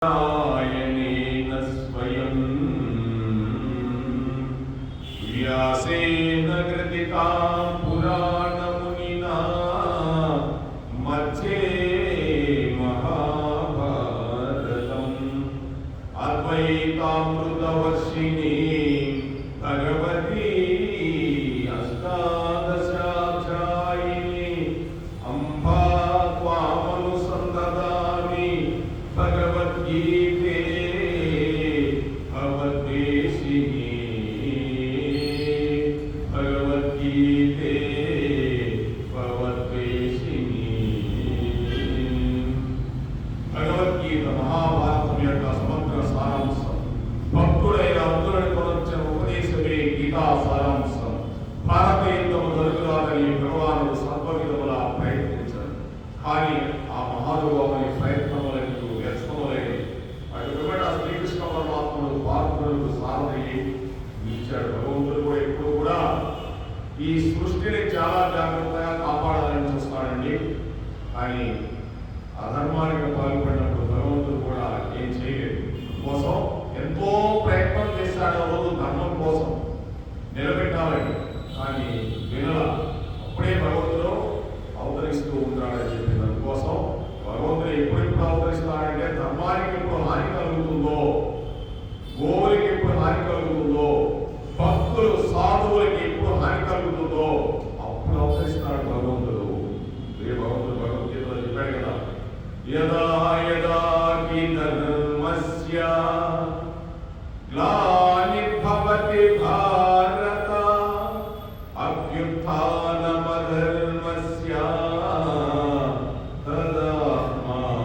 नारायणेन स्वयं व्यासेन कृतिकां पुराणमुनिना मध्ये महाभारतम् अद्वैतामृतवर्षिणी भगवती अष्टादशाध्यायिनी अम्बा त्वामनुसन्दधामि भगवद्गीते भगवद्वेषिणी भगवद्गीते भगवद्वेषिणी భగవద్గీత మహాభారతం యొక్క సమగ్ర సారాంశం. భక్తుడైన అర్జునుడి కొనొచ్చిన ఉపదేశమే గీతా సారాంశం. భారతీయుద్ధము జరుగురాదని భగవానుడు సర్వవిధములా ప్రయత్నించాడు. కానీ ఆ మహానుభావుని ప్రయత్నములకు వ్యర్థములైన అటు వెంట శ్రీకృష్ణ పరమాత్ముడు పాత్రులకు సారథి ఇచ్చాడు. భగవంతుడు కూడా ఎప్పుడు కూడా ఈ సృష్టిని చాలా జాగ్రత్తగా కాపాడాలని చూస్తాడండి. కానీ అధర్మానికి పాల్పడినప్పుడు భగవంతుడు కూడా ఏం చేయలేదు. కోసం ఎంతో ప్రయత్నం చేశాడు. రోజు ధర్మం కోసం నిలబెట్టాలని, కానీ వినల. అప్పుడే భగవంతుడు అవతరిస్తూ ఉంటాడని చెప్పింది. అందుకోసం భగవంతుడు ఎప్పుడెప్పుడు అవతరిస్తాడంటే ధర్మానికి ఎప్పుడు హాని కలుగుతుందో, గోవులకి ఎప్పుడు హాని కలుగుతుందో, భక్తులు సాధువులకి ఎప్పుడు హాని కలుగుతుందో అప్పుడు అవతరిస్తాడు భగవంతుడు. భగవంతుడు భగవద్గీతలో చెప్పాడు కదా, యదా యదా హి ధర్మస్య గ్లానిర్భవతి భారత అభ్యుత్థానమధర్మస్య తదాత్మానం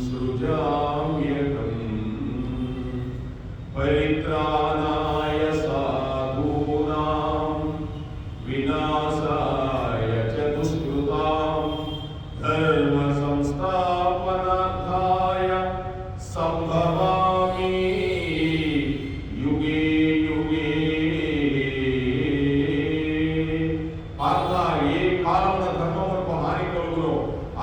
సృజామ్యహం పరిత్రాణాయ సాధూనాం వినాశాయ చ దుష్కృతాం ధర్మ సంస్థాపనార్థాయ సంభవామి యుగే యుగే. ఏ కాలమున ధర్మములకు హాని కలుగునో,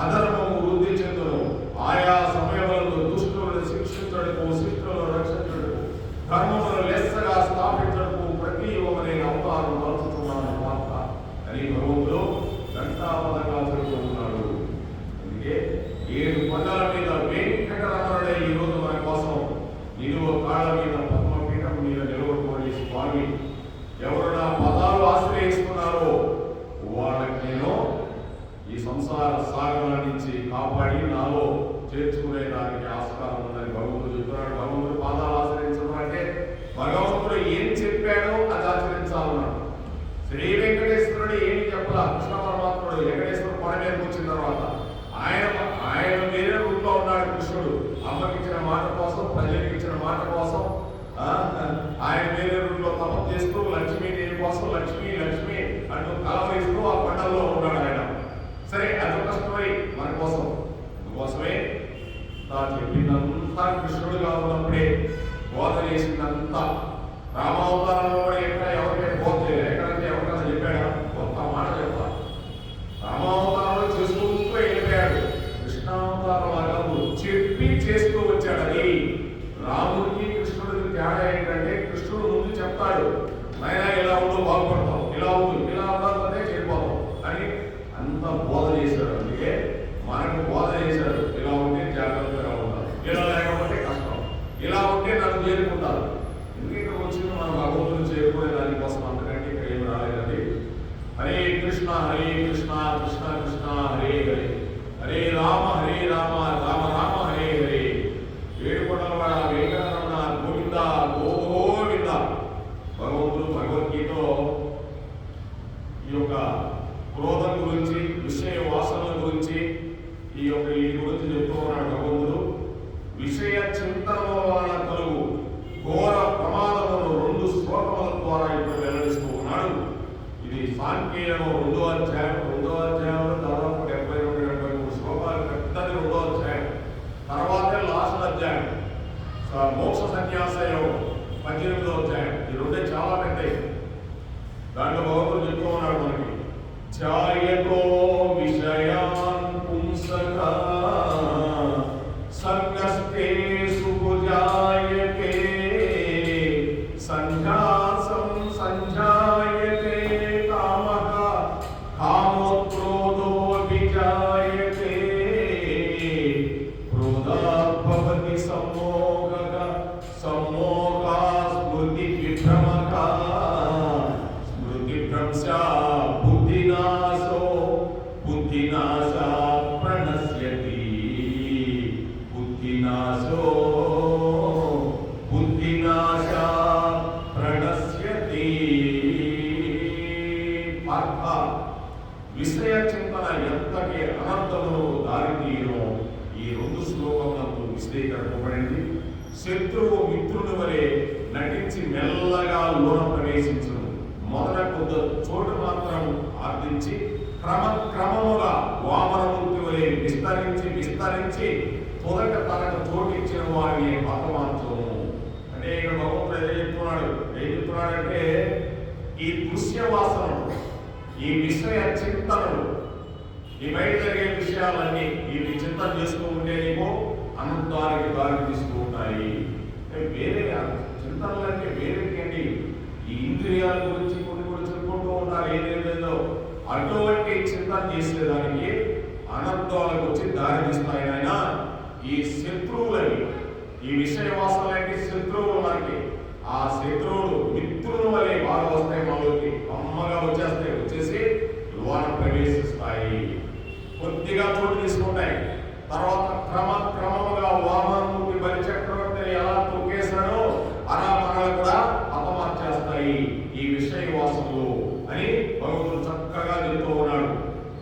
అధర్మము వృద్ధి చెందును, ఆయా సమయములలో దుష్టులను శిక్షించడకు, శిష్టులను రక్షించడకు, ధర్మమును లెస్సగా స్థాపించడకు ప్రతి ఒక్కరి అవతారం నడుచుతున్నాను వార్త అని భగవంతుడు ఘంటాపదంగా జరుగుతున్నాడు. అందుకే 7 కొండల మీద వెంకటరమణుడే ఈరోజు మన కోసం నిలువ కాళ్ళ మీద పద్మపీఠం మీద నిలబడుకోని స్వామి. ఎవరు నా పదాలు ఆశ్రయిస్తున్నారో వాళ్ళకి నేను ఈ సంసార సాగర నుంచి కాపాడి నాలో చేర్చుకునే దానికి ఆస్కారం ఉందని భగవంతుడు చెప్తున్నాడు. భగవంతుడు పాదాలు ఆశ్రయించడం అంటే భగవంతుడు ఏం చెప్పాడో అది ఆచరించాలన్నాడు. శ్రీ వెంకటేశ్వరుడు ఏమి చెప్పాల, కృష్ణ పరమాత్ముడు వెంకటేశ్వరుడు కొండ మీదకి వచ్చిన తర్వాత ఆయన వేరే రూపంలో ఉన్నాడు కృష్ణుడు. అమ్మకి ఇచ్చిన మాట కోసం, ప్రజలకు ఇచ్చిన మాట కోసం ఆయన వేరే రూపంలో తపం చేస్తూ లక్ష్మీదేవి కోసం లక్ష్మీ లక్ష్మి అంటూ కలవరిస్తూ ఆ కొండల్లో ఉన్నాడు ఆయన. సరే, అదొక స్టోరీ మన కోసం. అందుకోసమే చెప్పిందంతా కృష్ణుడుగా ఉన్నప్పుడే బోధ చేసిందంతా. రామావతారంలో కూడా ఎక్కడ ఎవరికైనా బోధ చేయలేదు. ఎక్కడంటే ఎవరికైనా చెప్పాడా? కొత్త మాట చెప్తా. రామావతారంలో చేసుకుంటూ వెళ్ళిపోయాడు. కృష్ణావతారం లాగా చెప్పి చేస్తూ వచ్చాడు. అది రాముడికి కృష్ణుడికి తేడా ఏంటంటే కృష్ణుడు ముందు చెప్తాడు, నాయనా ఇలా ఉండు బాగుపడతాం, ఇలా ఉండు, ఇలా ఉండాలంటే చెడిపోతాం అని అంత బోధ చేశాడు. అందుకే మనకు బోధ చేశాడు, ఇలా ఉంటే జాగ్రత్తగా ఉంటారు, ఇలా లేకపోతే కష్టం, ఇలా ఉంటే నన్ను చేరుకుంటారు. ఎందుకంటే వచ్చింది మనం భగవంతుని చేరుకునే దానికోసం, అంతకంటే ఇక్కడ ఏమి రాలేదండి. హరే కృష్ణ కృష్ణ కృష్ణ హరే హరే, హరే రామ రామ రామ హరే హరే. 7 కొండల వాడ వెంకటరమణ గోవింద గోవింద. భగవంతుడు భగవద్గీతలో ఈ యొక్క క్రోధం గురించి, విషయ వాసనల గురించి, ఈ గురించి చెప్తూ ఉన్నాడు. భగవంతుడు విషయ చింతన వలన కలుగు ఘోర ప్రమాదములను 2 శ్లోకముల ద్వారా ఇప్పుడు వెల్లడిస్తూ ఉన్నాడు. ఇది సాంఖ్యము 2వ అధ్యాయంలో దాదాపు 72-73 శ్లోకాలు పెద్దది 2వ అధ్యాయం. తర్వాతే లాస్ట్ అధ్యాయం మోక్ష సన్యాస యోగం 18వ అధ్యాయం. ఈ 2 చాలా పెద్దవి. దాంట్లో భగవంతుడు చెప్తూ ఉన్నాడు మనకి, ధ్యాయతో విషయాన్ పుంసక సంగస్తే వినాశో బుద్ధినాశ ప్రణశ్యతి. పార్థ, విషయ చింతన ఎంతటి అనంతమును దారితీయనో ఈ 2 శ్లోకములకు విశ్లేషించబడింది. శత్రువు మిత్రుని వలె నటించి మెల్లగా లోన ప్రవేశించును. మొదట కొంత చోటు మాత్రం ఆర్జించి క్రమక్రమముగా వామనమూర్తి వలె విస్తరించి తొదట తనకు చోటు ఇచ్చిన వారిని హతమార్చును. అంటే ఇక్కడ భగవంతుడు ఏం చెప్తున్నాడంటే ఈ దృశ్య వాసనలు, ఈ విషయ చింతనలు, ఈ బయట జరిగే విషయాలన్నీ ఇవి చింతన చేస్తూ ఉంటే నీకు అనంతానికి దారి తీస్తూ ఉంటాయి. వేరే చింతనలంటే వేరేంటి, ఈ ఇంద్రియాల గురించి కొన్ని చెప్పుకుంటూ ఉంటారు ఏదేదో. అటువంటి చింతన చేసేదానికి అనంతాలకు వచ్చి దారి తీస్తాయి. ఆయన ఈ శత్రువులని, ఈ విషయ వాసనలంటే శత్రువులు మనకి. ఆ శత్రువులు మిత్రుల వలె బాగా వస్తాయి, మనలోకి అమ్మగా వచ్చేసి లోన ప్రవేశిస్తాయి, కొద్దిగా చోటు తీసుకుంటాయి. తర్వాత క్రమముగా వామనమూర్తి బలిచక్రవర్తిని ఎలా తొక్కేశాడో అలా మనల్ని కూడా హతమార్చేస్తాయి ఈ విషయ వాసనలు అని భగవంతుడు చక్కగా చెప్తూ ఉన్నాడు.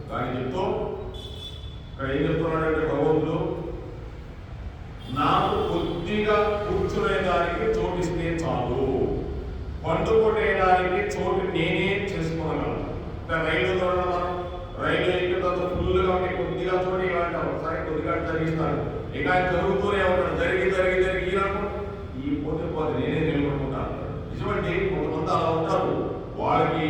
కానీ చెప్తూ ఇక్కడ ఏం చెప్తున్నాడంటే భగవంతుడు, నాకు కొద్దిగా కూర్చునేదానికి చోటిస్తే చాలు, పండుకొనేదానికి చోటు నేనే చేసుకోగలను. రైలు రైలు ఎక్కిన తర్వాత ఫుల్గా ఉంటే కొద్దిగా చోటు ఇలా అంటారు, సరే కొద్దిగా జరిగిస్తాడు. ఇక జరుగుతూనే ఉంటాడు, జరిగి ఈ పోతే నేనే నిలబడుకుంటాను. నిజమంటే కొంతమంది అలా ఉంటారు, వాళ్ళకి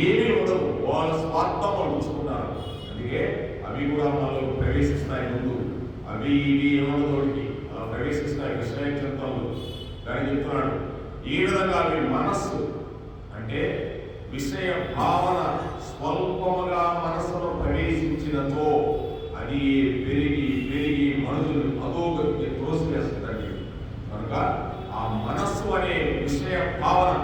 ఏమీ ఉండదు, వాళ్ళ స్వార్థం వాళ్ళు ఉంచుకుంటారు. అందుకే అవి కూడా మనలో ప్రవేశిస్తాయి. ముందు అవి ఇవి ఏమన్నదోడికి అలా ప్రవేశిస్తాయి విషయ చింతనలు. కానీ చెప్తున్నాడు ఈ విధంగా అవి మనస్సు అంటే విషయ భావన స్వల్పముగా మనస్సులో ప్రవేశించినతో అది పెరిగి మనుషులు అధోగతి త్రోసివేస్తుందండి. కనుక ఆ మనస్సు అనే విషయ భావన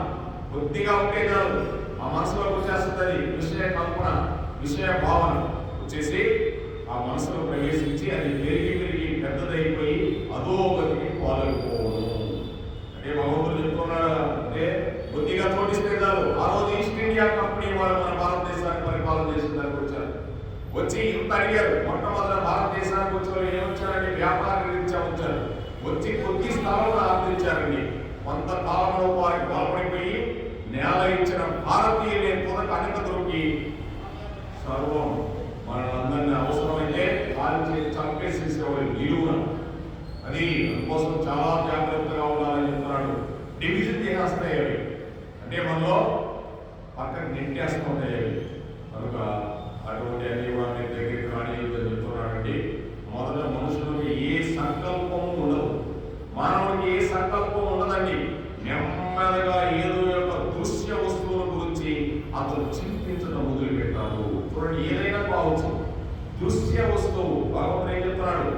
కొద్దిగా ఉంటే చాలు, ఆ మనసులోకి వచ్చేస్తుంది విషయ కల్పన, విషయ భావన వచ్చేసి ఆ మనసులో ప్రవేశించి అది పెరిగి పెద్దదైపోయి అధోగతికి పాల్గొపోవడం. అంటే భగవంతుడు చెప్తున్నాడు అంటే కొద్దిగా చోటిస్తే చాలు. ఆ రోజు ఈస్ట్ ఇండియా కంపెనీ వాళ్ళు మన భారతదేశాన్ని పరిపాలన చేసిందని వచ్చి ఇంత అడిగారు. మొట్టమొదటి భారతదేశానికి వచ్చి ఏమొచ్చారండి, వ్యాపార రీత్యా వచ్చారు. వచ్చి కొద్ది స్థలంలో ఆర్థించారండి. కొంతకాలంలో వారికి బలపడిపోయి నేల ఇచ్చిన భారతీయులే తొదట అనిత దొరికి సర్వం మనందరినీ అవసరమైతే కాల్చి చంపేసేసేవాడు నిలువున. అది అందుకోసం చాలా జాగ్రత్తగా ఉండాలని చెప్తున్నాడు. డివిజన్ చేసేస్తాయి అవి, అంటే మనలో పక్కన నెట్టేస్తూ ఉంటాయి అవి. కనుక అటువంటి అన్ని కూడా మీ దగ్గరికి రాని చెప్తున్నాడండి. మొదట మనుషులకి ఏ సంకల్పము ఉండదు, మానవుడికి ఏ సంకల్పం ఉండదండి. నెమ్మదిగా ఏదో యొక్క దృశ్య వస్తువుల గురించి అతను చింతించడం మొదలు పెట్టాడు. చూడండి, ఏదైనా కావచ్చు దృశ్య వస్తువు. భగవంతుడు ఏం చెప్తున్నాడు,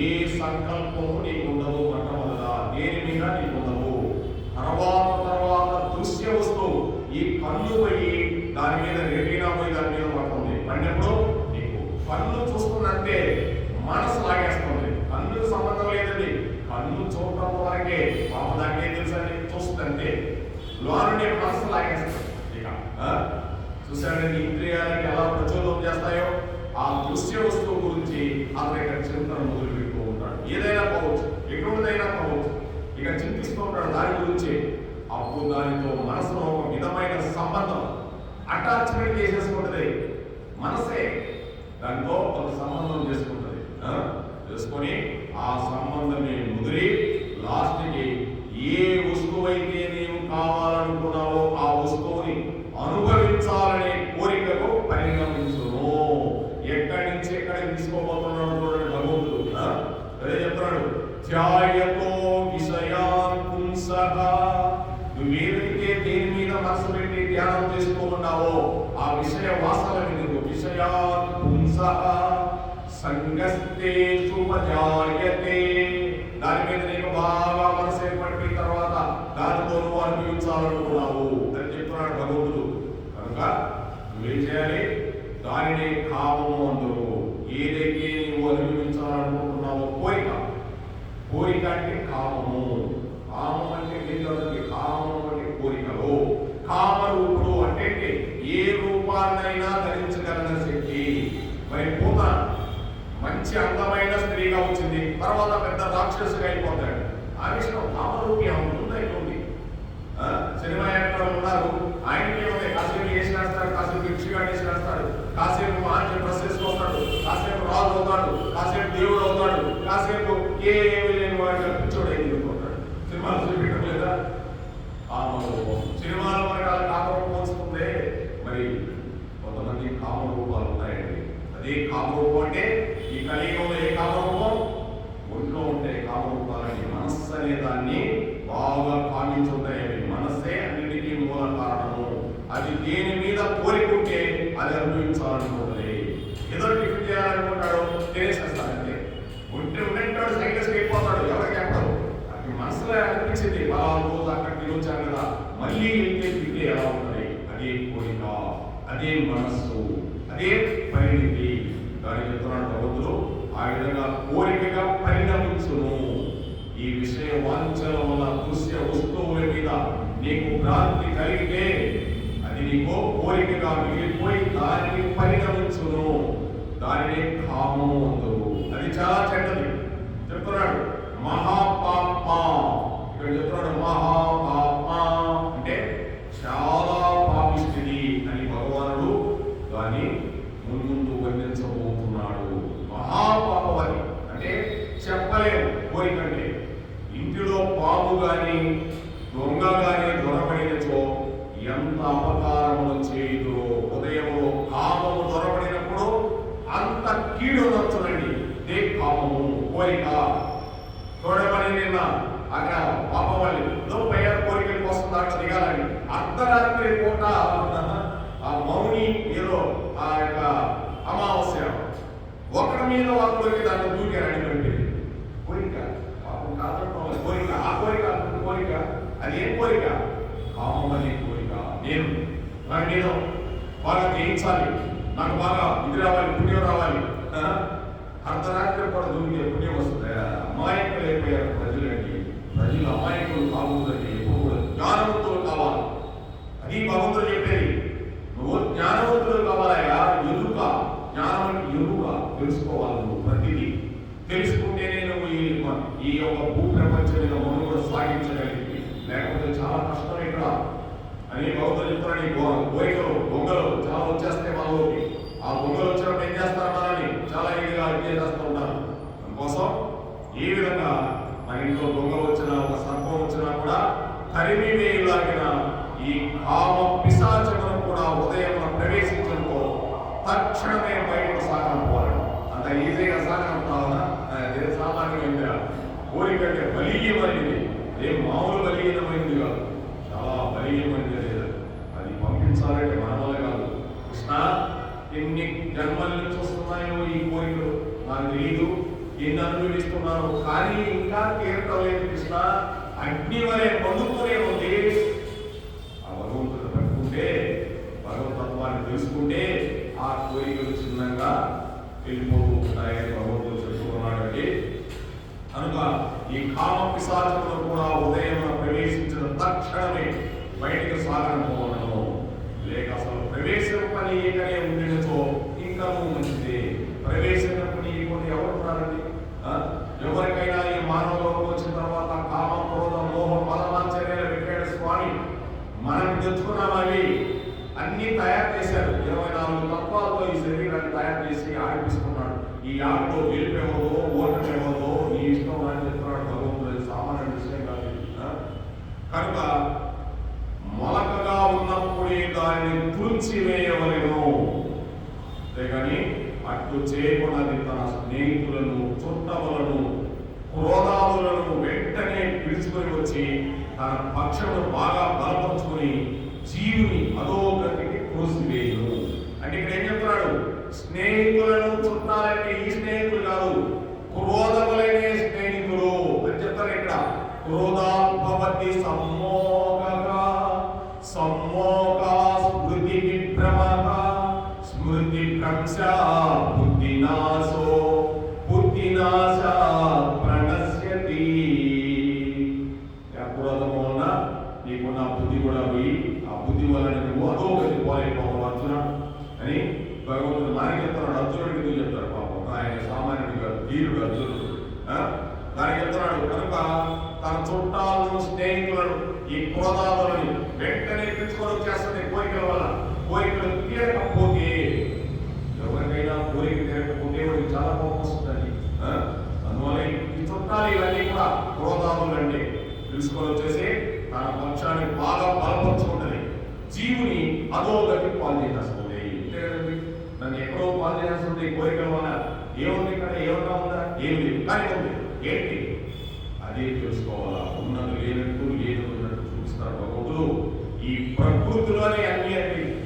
ఏ సంకల్పము నీకు ఉండదు, మొట్టమొదట దేని మీద నీకు ఉండదు. తర్వాత దృశ్య వస్తువు ఈ కన్ను పోయి దాని మీద రెటీనా పోయి దాని మీద పడుతుంది. పడినప్పుడు నీకు కన్ను చూస్తుందంటే మనసు లాగేస్తుంది. కన్నుకు సంబంధం లేదండి, కన్ను చూడటం వరకే పాప దానికే తెలుసండి, చూస్తుందంటే లోనే మనసు లాగేస్తుంది. ఇక చూసాడండి ఇంద్రియాలకి ఎలా ప్రచోదనం చేస్తాయో ఆ దృశ్య వస్తువు గురించి అతని యొక్క చింతన మొదలు పెడుతూ ఉంటాడు. ఏదైనా కావచ్చు, ఎటువంటిదైనా కావచ్చు, ఇక చింతిస్తూ ఉంటాడు దాని గురించి. అప్పుడు దానితో మనసులో ఒక విధమైన సంబంధం అటాచ్మెంట్ చేసేసుకుంటుంది. మనసే దానితో ఒక సంబంధం చేసుకుంటుంది. చేసుకొని ఆ సంబంధమే ముదిరి లాస్ట్కి ఏ వస్తువైతే నీవు కావాలనుకున్నావో ఆ వస్తువుని అనుభవించాలనే కోరికకు పరిగణించును. ఎక్కడి నుంచి ఎక్కడికి తీసుకోబోతున్నాడు చూడండి భగవంతుడు. అదే చెప్తున్నాడు, ధ్యాయతో విషయాన్ పుంసః. నువ్వేదైతే దేని మీద మనసు పెట్టి ధ్యానం చేస్తూ ఉన్నావో ఆ విషయ వాసన మీద విషయాన్ పుంసః సంగస్తేషు ఉపజాయతే. దాని మీద నీకు బాగా మనసు ఏర్పడిన తర్వాత దానితో నువ్వు అనుభవించాలనుకున్నావు అని చెప్తున్నాడు భగవంతుడు. కనుక నువ్వేం చేయాలి, దానిని కామము అందరూ. ఏదైతే నువ్వు అనుభవించాలనుకుంటున్నావో కోరిక, కోరిక అంటే కామము. కామం అంటే ఏంటంటే కామము అంటే కోరికలు. కామరూపుడు అంటే ఏ రూపాన్నైనా ధరించగలిగిన శక్తి. మరి పూత మంచి అందమైన స్త్రీగా వచ్చింది, తర్వాత పెద్ద రాక్షసుగా అయిపోతాడు. ఆ విషయం కామరూపి ఉంటుంది. సినిమా యాక్టర్ ఉన్నారు, ఆయనకి ఏముంది, కాసేపు వేసినేస్తాడు, కాసేపు భిక్షగా వేసినేస్తాడు, కాసేపు మంచి డ్రెస్ వేసుకొస్తాడు, కాసేపు రాజు అవుతాడు, కాసేపు దేవుడు అవుతాడు, కాసేపు ఏమి లేని వాడిగా పిచ్చోడు ఎదుర్కొంటాడు. సినిమాలు చూపించడం లేదా? సినిమాల మనకి అలా కామరూపం వస్తుంది. మరి కొంతమంది కామరూపాలు ఉన్నాయండి. అదే కామరూపం అంటే ఈ కలియుగంలో ఏ కామరూపం? ఒంట్లో ఉంటే కామరూపాలని మనస్సు అనే దాన్ని బాగా కామించుంటాయి. మనస్సే అన్నిటికీ మూల కారణము. అది దేని మీద కోరికుంటే అది అనుభవించాలనుకుంటుంది. ఏదో టిఫిన్ చేయాలనుకుంటాడు, తినేసేస్తాడంటే ఉంటే ఉన్నట్టు సైకిల్స్ అయిపోతాడు, ఎవరికి ఎక్కడు. అది మనసులో అనిపించింది, రోజు అక్కడ తినొచ్చాను కదా, మళ్ళీ వెళ్తే తింటే ఎలా ఉంటుంది? అదే కోరిక, అదే మనస్సు, అదే పరిణితి. దాని చెప్తున్నాడు భగవంతుడు, ఆ విధంగా కోరికగా పరిణమించును. ఈ విషయ వాంఛల వల్ల దృశ్య వస్తువుల మీద నీకు భ్రాంతి కలిగితే అది నీకు కోరికగా మిగిలిపోయి దానిని పరిణమించును. దానిని కామము అందురు. అది చాలా చెడ్డది. చెప్తున్నాడు మహాపాప. ఇక్కడ చెప్తున్నాడు మహాపాప అంటే చాలా పాపిష్టిది అని భగవానుడు దాన్ని ముందు వర్ణించబోతున్నాడు. మహాపాపవని అంటే చెప్పలేము. కోరికంటే ఇంటిలో పాము గాని దొంగ గాని దొరబడినచో ఎంత అపకారములు చేయుదో, హృదయంలో కామము దొరబడినప్పుడు అంత కీడు నచ్చునండి. ఇదే కామము, కోరిక. చూడమని నిన్న అక్కడ పాప వాళ్ళు పైన కోరికల కోసం దాంట్లో దిగాలని అర్ధరాత్రి పూట ఆ మౌని ఏదో ఆ యొక్క అమావాస్య ఒకరి మీద ఒకరికి దాంట్లో దూకారని పెట్టింది. కోరిక పాపం కాదనుకోవాలి. కోరిక, ఆ కోరిక కోరిక, అది ఏం కోరిక? కామం అనే కోరిక. నేను బాగా జయించాలి, నాకు బాగా ఇది రావాలి, పుణ్యం రావాలి. అర్ధరాత్రి కూడా దూరికే పుణ్యం వస్తుంది. అమాయకులు అయిపోయారు ప్రజలండి. ప్రజలు అమాయకులు కాకూడదండి, ఎప్పుడు కూడా జ్ఞానవంతులు కావాలి. అది భగవంతుడు చెప్పేది. నువ్వు జ్ఞానవంతులు కావాలయా. ఎరుక, జ్ఞానం ఎరుక తెలుసుకోవాలి. నువ్వు ప్రతిదీ తెలుసుకుంటేనే నువ్వు ఈ యొక్క భూ ప్రపంచం మీద మనం కూడా సాగించగలిగి, లేకపోతే చాలా కష్టం ఇక్కడ అని భగవంతుడు చెప్తాడు. కోరికలు దొంగలు చాలా వచ్చేస్తే మనలోకి. ఆ దొంగలు వచ్చినప్పుడు ఏం చేస్తారు? మనల్ని చాలా ఇదిగా చేస్తూ ఉంటారు. అందుకోసం ఏ విధంగా మన ఇంట్లో దొంగ వచ్చినా, ఒక సర్పం వచ్చినా కూడా తరిమి వేయలాగిన ఈ కామ పిశాచమును కూడా ఉదయంలో ప్రవేశించడంతో తక్షణమే బయటకు సాగడం పోరాడు. అంత ఈజీగా సాగడం కావాలా? సామాన్యమైన కోరిక అంటే బలీయమైనది. ఏం మామూలు బలీయమైనది కాదు, చాలా బలీయమైనది. లేదు అది పంపించాలంటే మన వల్ల కాదు. కృష్ణ, ఎన్ని జన్మల నుంచి వస్తున్నాయో ఈ కోరికలు నాకు తెలియదు, ఎన్ని అనుభవిస్తున్నాను, కానీ ఇంకా తీరటం లేదు కృష్ణ. అగ్ని వలె పొందుతూనే ఉంది. ఆ భగవంతుడు పట్టుకుంటే, భగవతత్వాన్ని తెలుసుకుంటే ఆ కోరికలు చిన్నగా వెళ్ళిపోతూ ఉంటాయని భగవంతుడు చెప్పుకున్నాడండి. కనుక ఈ కామ పిశాచములు కూడా ఉదయం ప్రవేశించిన తక్షణమే బయటకు సాగకపోవడము, లేక అసలు ప్రవేశం పని ఏకనే ఉండినచో ఇంకా మంచిది. ప్రవేశించినప్పుడు ఈ కొన్ని ఎవరున్నారండి? ఎవరికైనా ఈ మానవులకు వచ్చిన తర్వాత కామ, క్రోధ, మోహం, మదమాచర్యాలు పెట్టాడు స్వామి. మనం తెచ్చుకున్నాం. అవి అన్ని తయారు చేశారు. 24 తత్వాలతో ఈ శరీరాన్ని తయారు చేసి ఆడిపిస్తున్నాడు. ఈ ఆటలో గెలిపేవదో ఓటమేవదో నీ ఇష్టం అని చెప్తున్నాడు భగవంతుడు. సామాన్య విషయం కాదు. కనుక మొలకగా ఉన్నప్పుడే దానిని తుడిచివేయవలెను. అంతేగాని అట్లు చేయకుండా తన స్నేహితులను, చుట్టములను, క్రోధాదులను వెంటనే పిలుచుకొని వచ్చి తన పక్షమును బాగా బలపరుచుకొని జీవుని అధోగతికి కోసివేయును. అంటే ఇక్కడ ఏం చెప్తున్నాడు? స్నేహితులను చుట్టాలంటే ఈ స్నేహితులు కాదు, క్రోధములనే స్నేహితులు అని చెప్తారు. ఇక్కడ క్రోధాభవతి సమ్మోహగా, సమ్మోహా స్మృతి విభ్రమః, స్మృతి భ్రంశ బుద్ధినాశో, బుద్ధినాశ ప్రణశ్యతి. కనుక తన చుట్టాలను స్నేహితులను ఈ క్రోధాలను వెంటనే పిలుచుకొని వచ్చేస్తుంది కోరికల వల్ల. కోరికలు తీరకపోతే, ఎవరికైనా కోరిక తీరకపోతే వాడికి చాలా కోపం వస్తుందండి. అందువల్ల ఈ చుట్టాలు ఇవన్నీ కూడా క్రోధాలు అంటే పిలుచుకొని వచ్చేసి తన పక్షాన్ని బాగా బలపరుచుకుంటుంది. జీవుని అధోగతి పాలు చేసేస్తుంది. అంతే కదండి, నన్ను ఎక్కడో పాలు చేస్తుంది కోరికల వల్ల. ఏముంది ఇక్కడ, ఏమన్నా ఉందా? ఏమి లేదు, కానీ ఉంది. ఏంటి అదే తెలుసుకోవాలా. ఉన్నది లేనట్టు, లేదు ఉన్నట్టు చూపిస్తారు భగవంతుడు. ఈ ప్రకృతిలోనే అన్ని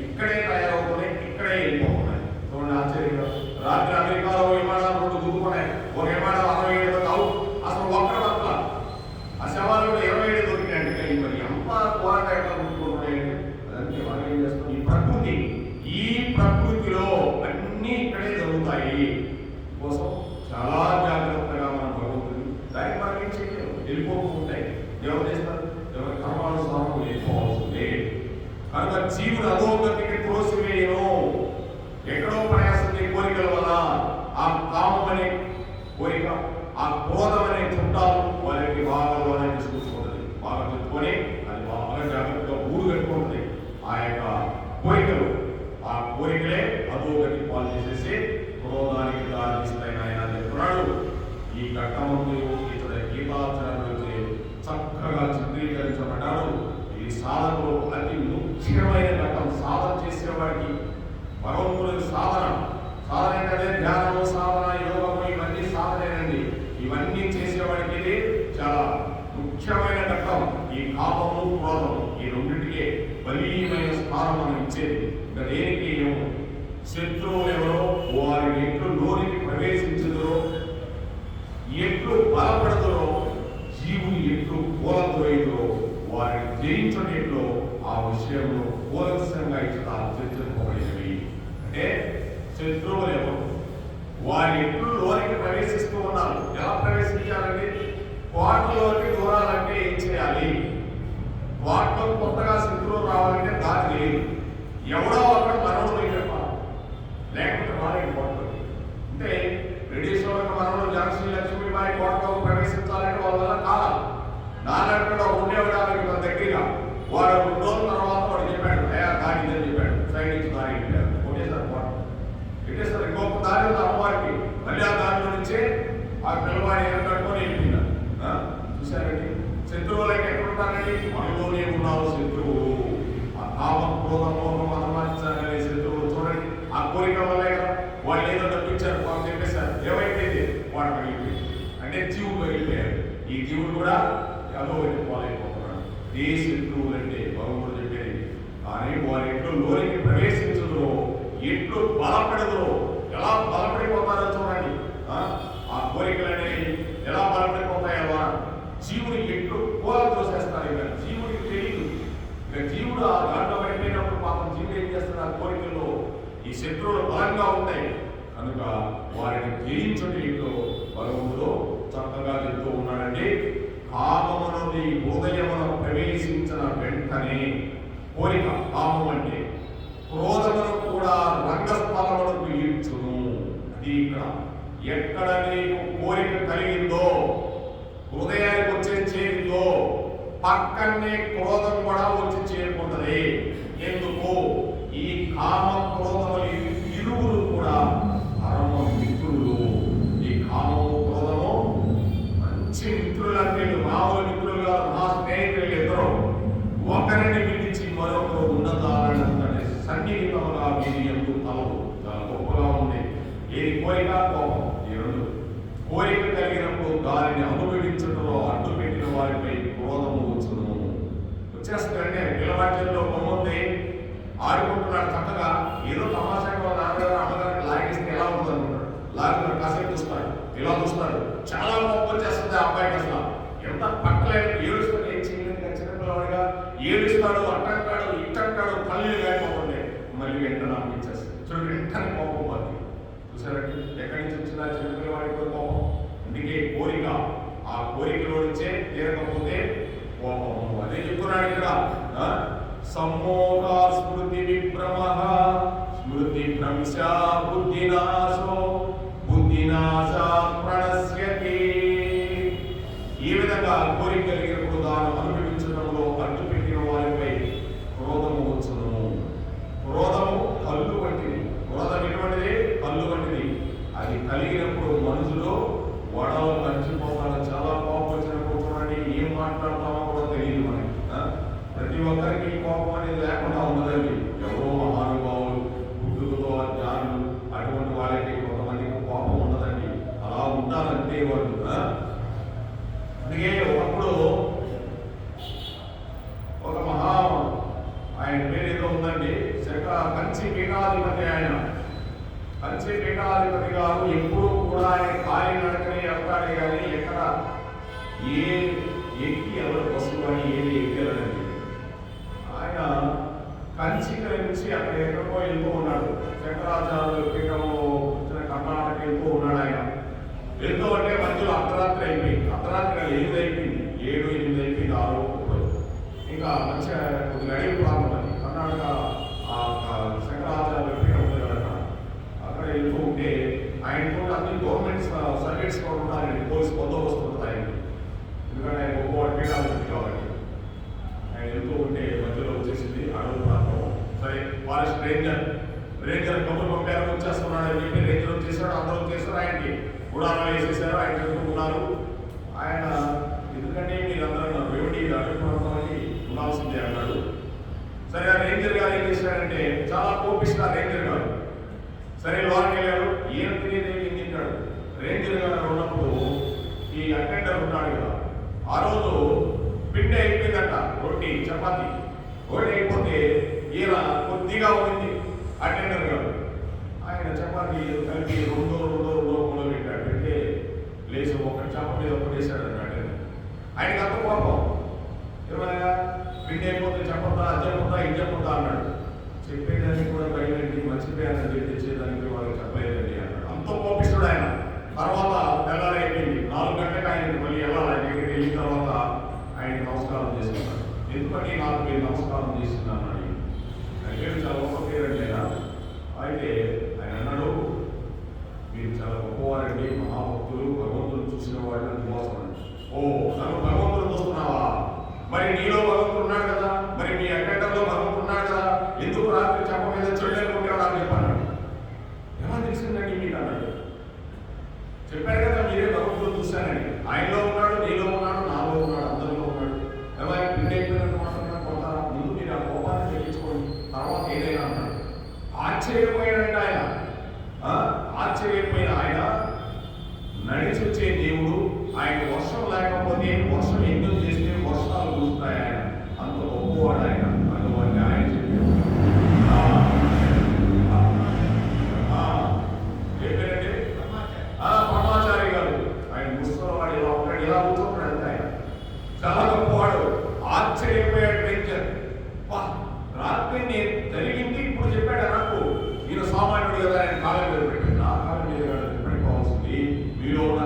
ఇక్కడే తయారవుతున్నాయి, ఇక్కడే వెళ్ళిపోతున్నాయి. చూడండి ఆశ్చర్యంగా, రాత్రి అమెరికాలో విమానాలు 2 దూకున్నాయి. ఒక విమానం 67 కావు, అసలు ఒక్కడ పట్ల ఆ శవాలు కూడా 27 దొరికినాయంటే మరి ఎంత పోరాటం ఎట్లా గుర్తుకుంటున్నాయంటే అదంటే మనం ఏం చేస్తాం. ఈ ప్రకృతిలో అన్నీ ఇక్కడే జరుగుతాయి కోసం చాలా జాగ్రత్తగా మనం భగవంతుడు దానికి మనం ఏం చేయలేము. వెళ్ళిపోతుంటాయి, ఎవరు చేస్తారు, ఎవరి కర్మానుసారం వెళ్ళిపోవాల్సిందే. కనుక జీవుడు అధోగతికి త్రోసివేయను. ఎక్కడో ప్రయాసం కోరికల వల్ల ఆ కామం అనే కోరిక, ఆ క్రోధం అనే చుట్టాలు వారికి బాగా తీసుకుంటుంది. బాగా చెప్పుకొని అది బాగా జాగ్రత్తగా ఊరు కట్టుకుంటుంది. ఆ యొక్క కోరికలు, ఆ కోరికలే అధోగతి పాలు చేసేసి క్రోధానికి దారిస్తాయి ఆయన చెప్తున్నాడు. ఈ ఘట్టమందు ఇతర గీతాచరణలో చక్కగా చిత్రీకరించబడ్డాడు. ఈ సాధనలో అతి ముఖ్యమైన ఘట్టం. సాధన చేసేవాడికి భగవంతుడి సాధన అంటే ధ్యానము, సాధన, యోగము ఇవన్నీ సాధనేనండి. ఇవన్నీ చేసేవాడికి ఇది చాలా ముఖ్యమైన ఘట్టం. ఈ కామము, క్రోధము ఈ రెండింటికే బలీయమైన స్థానం మనం ఇచ్చేది. ఇంకా దేనికి ఏమో శత్రువులు ఎవరో వారి ఎట్లు లోనికి ప్రవేశించదో, ఎట్లు బలపడదో, జీవుని ఎట్లు కూలద్రోయదో, వారిని జయించడంలో ఆ విషయంలో కూలస్యంగా ఇట్లా చర్చించబడినవి. అంటే శత్రువులు ఎవరు, వారి ఎట్లు లోనికి ప్రవేశిస్తూ ఉన్నారు. ఎలా ప్రవేశించాలంటే కోటలోకి దూరాలంటే ఏం చేయాలి? కోటలో కొత్తగా శత్రువులు రావాలంటే దారి లేదు. ఎవడో అక్కడ మనవుడు చెప్పాలి, లేకపోతే వాళ్ళకి కోటలు. అంటే బ్రిటిష్ వాళ్ళకి మనవుడు ఝాన్సీ లక్ష్మీబాయి కోటలో ప్రవేశించాలంటే వాళ్ళ వల్ల కాదు. నాన్నక్కడ ఉండేవాడు మన దగ్గరగా వాడు 2 రోజుల తర్వాత వాడు చెప్పాడు, అయ్యా దారి ఇదని చెప్పాడు. సైడ్ నుంచి దారి కొట్టేశారు కోట, పెట్టేశారు. ఇంకొక దారి ఉంది అమ్మవారికి, మళ్ళీ ఆ దారిలో నుంచే ఆ పిల్లవాడి కట్టుకొని వెళ్ళిపోయినారు. చూశారండి, శత్రువులకి ఎక్కడుంటారండి? మనలోనే ఉన్నారు శత్రువులు. ఆ కామ, క్రోధ, మోహం, అనుమానించాలనే శత్రువులు. చూడండి, ఆ కోరిక వల్లే కదా వాళ్ళు ఏదో తప్పించారు, వాళ్ళు చెప్పేశారు. ఏమైపోయింది? వాడు పగిలిపోయింది. అంటే జీవుడు పగిలిపోయారు. ఈ జీవుడు కూడా అదో పాలైపోతున్నాడు. ఏ శత్రువులు అంటే భగవంతుడు చెప్పేది. కానీ వారి ఎట్లు లోనికి ప్రవేశించదో, ఎట్లు బలపడదో, ఎలా బలపడిపోతారో చూడండి. ఆ కోరికలు అనేవి ఎలా బలపడిపోతాయో జీవుని ఎట్లు కూలతో చేస్తారు. ఇక జీవుడికి తెలియదు. ఇక జీవుడు ఆ దాంట్లో పడిపోయినప్పుడు పాపం జీవుడు ఏం చేస్తారు? ఆ కోరికల్లో ఈ శత్రువులు బలంగా ఉంటాయి కనుక వారిని జయించడంలో భగవంతుడు చక్కగా చెప్తూ ఉన్నాడండి. కామమునుడి హృదయమున ప్రవేశించిన వెంటనే కోరిక, కామం అంటే క్రోధమును కూడా రంగస్థలమునకు ఈడ్చును. అది ఇక్కడ ఎక్కడ నీకు కోరిక కలిగిందో, హృదయానికి వచ్చే చేరిందో, పక్కనే క్రోధం కూడా వచ్చి చేరుకుంటది. ఎందుకు? ఈ కామ క్రోధములు ఇరువురు కూడా పరమ మిత్రులు. ఈ కామము, క్రోధము మంచి మిత్రులంటే మామూలు మిత్రులు కాదు, మా స్నేహితులు ఇద్దరు. ఒకరిని విడిచి మరొకరు ఉన్నతారంటే సన్నిహితముగా వీరి ఎందు తలవు చాలా గొప్పగా ఉంది. ఏది? కోరిక, కోపం. ఈ రెండు కోరిక కలిగినప్పుడు దానిని అనుభవించడంలో అడ్డు పెట్టిన వారిపై క్రోధము వచ్చును. వచ్చేస్తుందంటే పిల్లవాటిలో బొమ్మంది ఆడుకుంటున్నాడు చక్కగా, ఏదో తమాషాగా వాళ్ళ నాన్నగారు అమ్మగారికి లాగిస్తే ఎలా ఉంటుంది అనుకుంటాడు. లాగిన కాసేపు చూస్తాడు, ఇలా చూస్తాడు, చాలా కోపం వచ్చేస్తుంది ఆ అబ్బాయికి. అసలు ఎంత పట్టలేదు, ఏడుస్తాడు. ఏం చేయలేదు చిన్న పిల్లవాడిగా ఏడుస్తాడు, అట్టంటాడు, ఇట్టంటాడు, కళ్ళు గాయపోతుంది. మళ్ళీ వెంటనే అనిపించేస్తాడు. చూడండి, వెంటనే కోపం పడుతుంది. చూసారండి, ఎక్కడి నుంచి వచ్చిందా చిన్నపిల్లవాడికి కోపం? అందుకే కోరిక, ఆ కోరికలో నుంచే తీరకపోతే కోపము. అదే చెప్తున్నాడు ఇక్కడ. సమ్మోహ స్మృతి విభ్రమ స్మృతి భ్రంశ బుద్ధినాశో బుద్ధినాశ ప్రణశ్యతి. ఈ విధంగా విధంగా కోరిక కలిగినప్పుడు దాన్ని అనుభవించడంలో అడ్డు పెట్టిన వారిపై క్రోధము వచ్చును. క్రోధము కళ్ళు వంటిది. క్రోధం ఎటువంటిది? కళ్ళు వంటిది. అది కలిగినప్పుడు మనుషులు వడలు మర్చిపోతాడు. చాలా కోపం వచ్చినప్పుడు చూడండి, ఏం మాట్లాడతామో కూడా తెలియదు మనకి. ప్రతి ఒక్కరికి కోపం అనేది లేకుండా ఉండదండి. ఎవరో మహానుభావులు, పుట్టుకతో జ్ఞానులు, అటువంటి వాళ్ళకి కొంతమందికి కోపం ఉండదండి. అలా ఉంటారంటే వాళ్ళు. అందుకే ఒకప్పుడు ఒక మహా, ఆయన పేరు ఏదో ఉందండి, కంచి పీఠాధిపతి. ఆయన కంచి పీఠాధిపతి గారు ఎప్పుడూ కూడా ఆయన ఖాళీ నడకనే వెళ్తాడే కానీ ఎక్కడ ఏ ఎక్కి ఎవరు వస్తువు అని ఏది ఎక్కారండి. ఆయన కంచికి నుంచి అక్కడ ఎక్కడికో వెళ్తూ ఉన్నాడు. శంకరాచార్యుల పీఠంలో కర్ణాటక వెళ్తూ ఉన్నాడు. ఆయన వెళ్తూ అంటే మధ్యలో అర్ధరాత్రి అయిపోయింది. అర్ధరాత్రి 8 అయిపోయింది, 7, 8 అయిపోయింది, 6 ఇంకా మంచిగా కొద్దిగా అడిగి ప్రాంతం అది కర్ణాటక. శంకరాచార్యుల పీఠం ఉంది కదా, అక్కడ వెళ్తూ ఉంటే ఆయనతో అన్ని గవర్నమెంట్ సర్వీస్ కూడా ఉన్నారండి. పోలీస్ బందోబస్తు ఉంటుంది ఆయనకి, ఎందుకంటే ఆయన గొప్పవాడు పీఠాధిపతి కాబట్టి. ఆయన వెళ్తూ ఉంటే మధ్యలో వచ్చేసింది అడవి ప్రాంతం. సరే, ఫారెస్ట్ రేంజర్ కబురు పంపారు, వచ్చేస్తున్నాడు అని చెప్పి రేంజర్ వచ్చేసాడు. అందరూ వచ్చేసారు, ఆయనకి గుడారాలు వేసేసారు. ఆయన చెప్తున్నారు. ఆయన ఎందుకంటే మీరందరూ వేడి అడవి ప్రాంతం అని ఉండాల్సిందే అన్నాడు. సరే, ఆ రేంజర్ గారు ఏం చేశాడంటే చాలా కోపిస్తా రేంజర్ గారు. సరే, లోనికి వెళ్ళాడు. ఈయన తినేది ఏం తింటాడు. రేంజర్ గారు ఉన్నప్పుడు ఈ అటెండర్ ఉన్నాడు కదా, ఆ రోజు పిండి అయిపోయిందట, రొట్టి చపాతి. రొట్టి అయిపోతే ఈయన కొద్దిగా ఉంది అటెండర్ గారు. ఆయన చపాతి కలిపి రెండో పెట్టాడు. పెడితే లేచి ఒక చప మీద ఒకటి వేసాడు అన్నమాట. ఆయనకి అంత కోపం. ఏమన్నా పిండి అయిపోతే చెప్పొద్దా, అది చెప్పొద్దా, ఇది చెప్పొద్దా అన్నాడు. చెప్పేదానికి కూడా భయపెట్టి మర్చిపోయానని చెప్పి తెచ్చేదానికి వాళ్ళకి చెప్పలేదండి అన్నాడు. అంత కోపిస్తాడు ఆయన. తర్వాత తెల్లారైపోయింది, 4 గంటలకు ఆయనకి మళ్ళీ వెళ్ళాలి. ఆయన దగ్గరికి వెళ్ళిన తర్వాత ఆయనకి నమస్కారం చేసుకున్నాడు. ఎందుకంటే నాకు మీరు నమస్కారం చేస్తున్నాను అని. ఆయన పేరు చాలా గొప్ప పేరండి ఆయన. అయితే ఆయన అన్నాడు, మీరు చాలా గొప్పవారండి, మహాభక్తులు, భగవంతుడు చూసిన వాడిని అందుకోసం. ఓ, నన్ను భగవంతుడు చూస్తున్నావా? మరి నీలో భగవంతుడు ఉన్నాడు కదా, మరి మీ అటెండర్లో భగవంతుడు ఉన్నాడు కదా, ఎందుకు రాత్రి చెప్ప మీద చెడుకుంటాడు అని చెప్పాను. ఎలా తెలిసిందండి మీకు అన్నాడు. చెప్పాడు కదా, మీరే భగవంతుడు చూశానని. ఆయనలో ఉన్నాడు, నీలో ఉన్నాడు, నాలో ఉన్నాడు, అందరిలో ఉన్నాడు. ఎలా పిండి అయిపోయినట్టు మాట్లాడుతున్నా కొడతారా? ముందు మీరు ఆ కోపాన్ని తెప్పించుకోండి, తర్వాత ఏదైనా అన్నాడు. ఆశ్చర్యపోయాడంటే ఆయన. ఆశ్చర్యపోయిన ఆయన నడిచి వచ్చే దేవుడు. ఆయన వర్షం లేకపోతే వర్షం ఎందుకు చేస్తే వర్షాలు కురుస్తాయి. ఆయన అంత గొప్పవాడు ఆయన. అందువల్ల ఆయన చెప్పాడు. చెప్పారంటే పరమాచారి గారు. ఆయన ముసలివాడు ఇలా ఉంటాడు, ఇలా కూర్చుంటాడు. ఆయన చాలా గొప్పవాడు. ఆశ్చర్యపోయాడు రేంజర్. రాత్రి నేను జరిగింది ఇప్పుడు చెప్పాడు నాకు. ఈయన సామాన్యుడు కదా, ఆయన కాలం మీద పెట్టాడు. నా కాలం మీద పెట్టుకోవాల్సింది. మీలో ఉన్న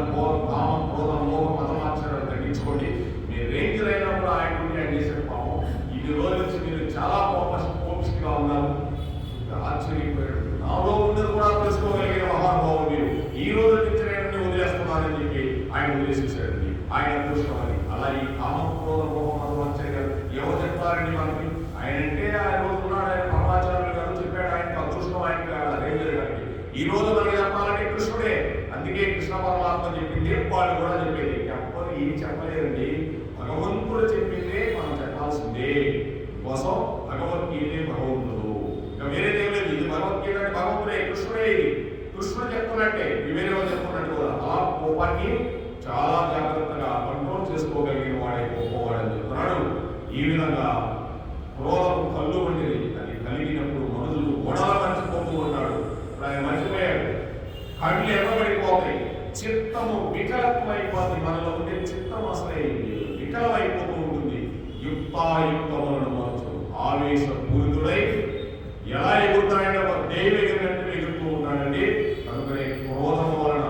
కామం, క్రోధం, మోహం, మతమాచరణలు తగ్గించుకోండి. మీరు రేంజర్ అయినప్పుడు ఆయన నుండి ఆయన చేసే పాపం. ఇన్ని రోజుల నుంచి మీరు చాలా కోపిస్ట్గా ఉన్నారు. ఆశ్చర్యపోయాడు. నాలో ఉన్నది కూడా తెలుసుకోగలిగిన మహానుభావులు మీరు. ఈ రోజు నుంచి నేను వదిలేస్తున్నానని చెప్పి ఆయన వదిలేసేసాడండి. ఆయన అదృష్టం అది. అలా ఈ కామం, క్రోధం, మోహం, మతమాచరణలు ఎవరు చెప్తారండి మనకి? ఆయన అంటే ఆ రోజు ఉన్నాడు. ఆయన పరమాచార్యులు గారు చెప్పాడు. ఆయనకు అదృష్టం ఆయనకి కాదు, రేంజర్ గారికి. ఈ రోజు మనకి చెప్పాలంటే కృష్ణుడే. అందుకే కృష్ణ పరమాత్మ చెప్పింది, వాళ్ళు కూడా చెప్పేది. చెప్పని ఏం చెప్పలేదండి. భగవంతుడు చెప్పిందే మనం చెప్పాల్సిందే. కోసం భగవద్గీతే భగవంతుడు, ఇంకా వేరే దేవులేదు. ఇది భగవద్గీత అంటే భగవంతుడే, కృష్ణుడే. ఇది కృష్ణుడు చెప్తున్నట్టే, వేరే వాళ్ళు చెప్తున్నట్టు కూడా. ఆ కోపాన్ని చాలా జాగ్రత్తగా కంట్రోల్ చేసుకోగలిగిన వాడే గొప్పవాడని చెప్తున్నాడు. ఈ విధంగా క్రోధం కళ్ళు వంటిది. అది కలిగినప్పుడు మనుషులు గొడవ మర్చిపోతూ ఉంటాడు. ఆయన మర్చిపోయాడు. కళ్ళు ఎర్రబడిపోతాయి, చిత్తము వికలత్వమైపోతుంది. మనలో ఉండే చిత్తం అసలే వికలమైపోతూ ఉంటుంది. యుక్తాయుక్తములను మరచు ఆవేశపూరితుడై ఎలా ఎగురుతాడో దేవి ఎగిరినట్టు ఎగురుతూ ఉంటాడండి. కనుకనే క్రోధము వలన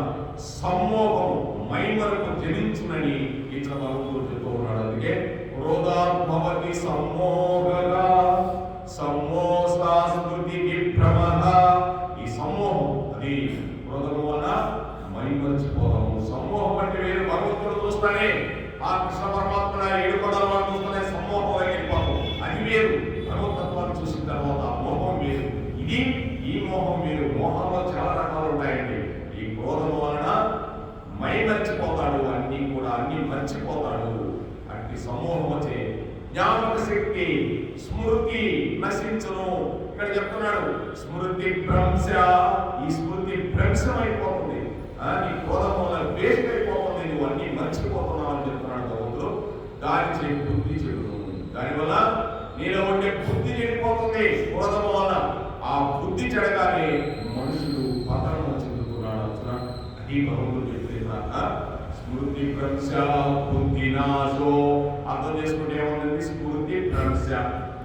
సమ్మోహం మైమరకు జనించునని ఇతర భగవంతుడు చెప్తూ ఉన్నాడు. అందుకే క్రోధాత్మవతి సమ్మోహగా సమ్మోసాస్మృతి విభ్రమః. ఈ సమ్మోహం అది క్రోధము వలన మైమర్చిపోవడం. సమ్మోహం అంటే వేరు భగవంతుడు చూస్తానే ఆ కృష్ణ పరమాత్మ ఏడు కొండల వాడు చూసుకునే సమ్మోహం వెళ్ళిపోతాం. అది వేరు. భగవతత్వాన్ని చూసిన తర్వాత మోహం వేరు. ఇది ఈ మోహం వేరు. మోహంలో చాలా రకాలు ఉంటాయండి. ఈ క్రోధం వలన మై మర్చిపోతాడు, అన్ని కూడా అన్ని మర్చిపోతాడు. అట్టి సమూహం వచ్చే జ్ఞాపక శక్తి స్మృతి నశించును. ఇక్కడ చెప్తున్నాడు స్మృతి భ్రంశ. ఈ స్మృతి భ్రంశమైపోతుంది. నీ క్రోధం వల్ల వేస్ట్ అయిపోతుంది. నువ్వు అన్ని మర్చిపోతున్నావు అని చెప్తున్నాడు భగవంతుడు. దాని చేయి బుద్ధి చెడును. దానివల్ల నీలో ఉండే బుద్ధి చెడిపోతుంది క్రోధం వల్ల. ఆ బుద్ధి చెడగానే మనుషులు పతనం చెందుతున్నాడు. అది భగవంతుడు చెప్పేది. స్మృతి భ్రంశ బుద్ధి నాశో. అర్థం చేసుకుంటే ఏముంది? స్మృతి భ్రంశ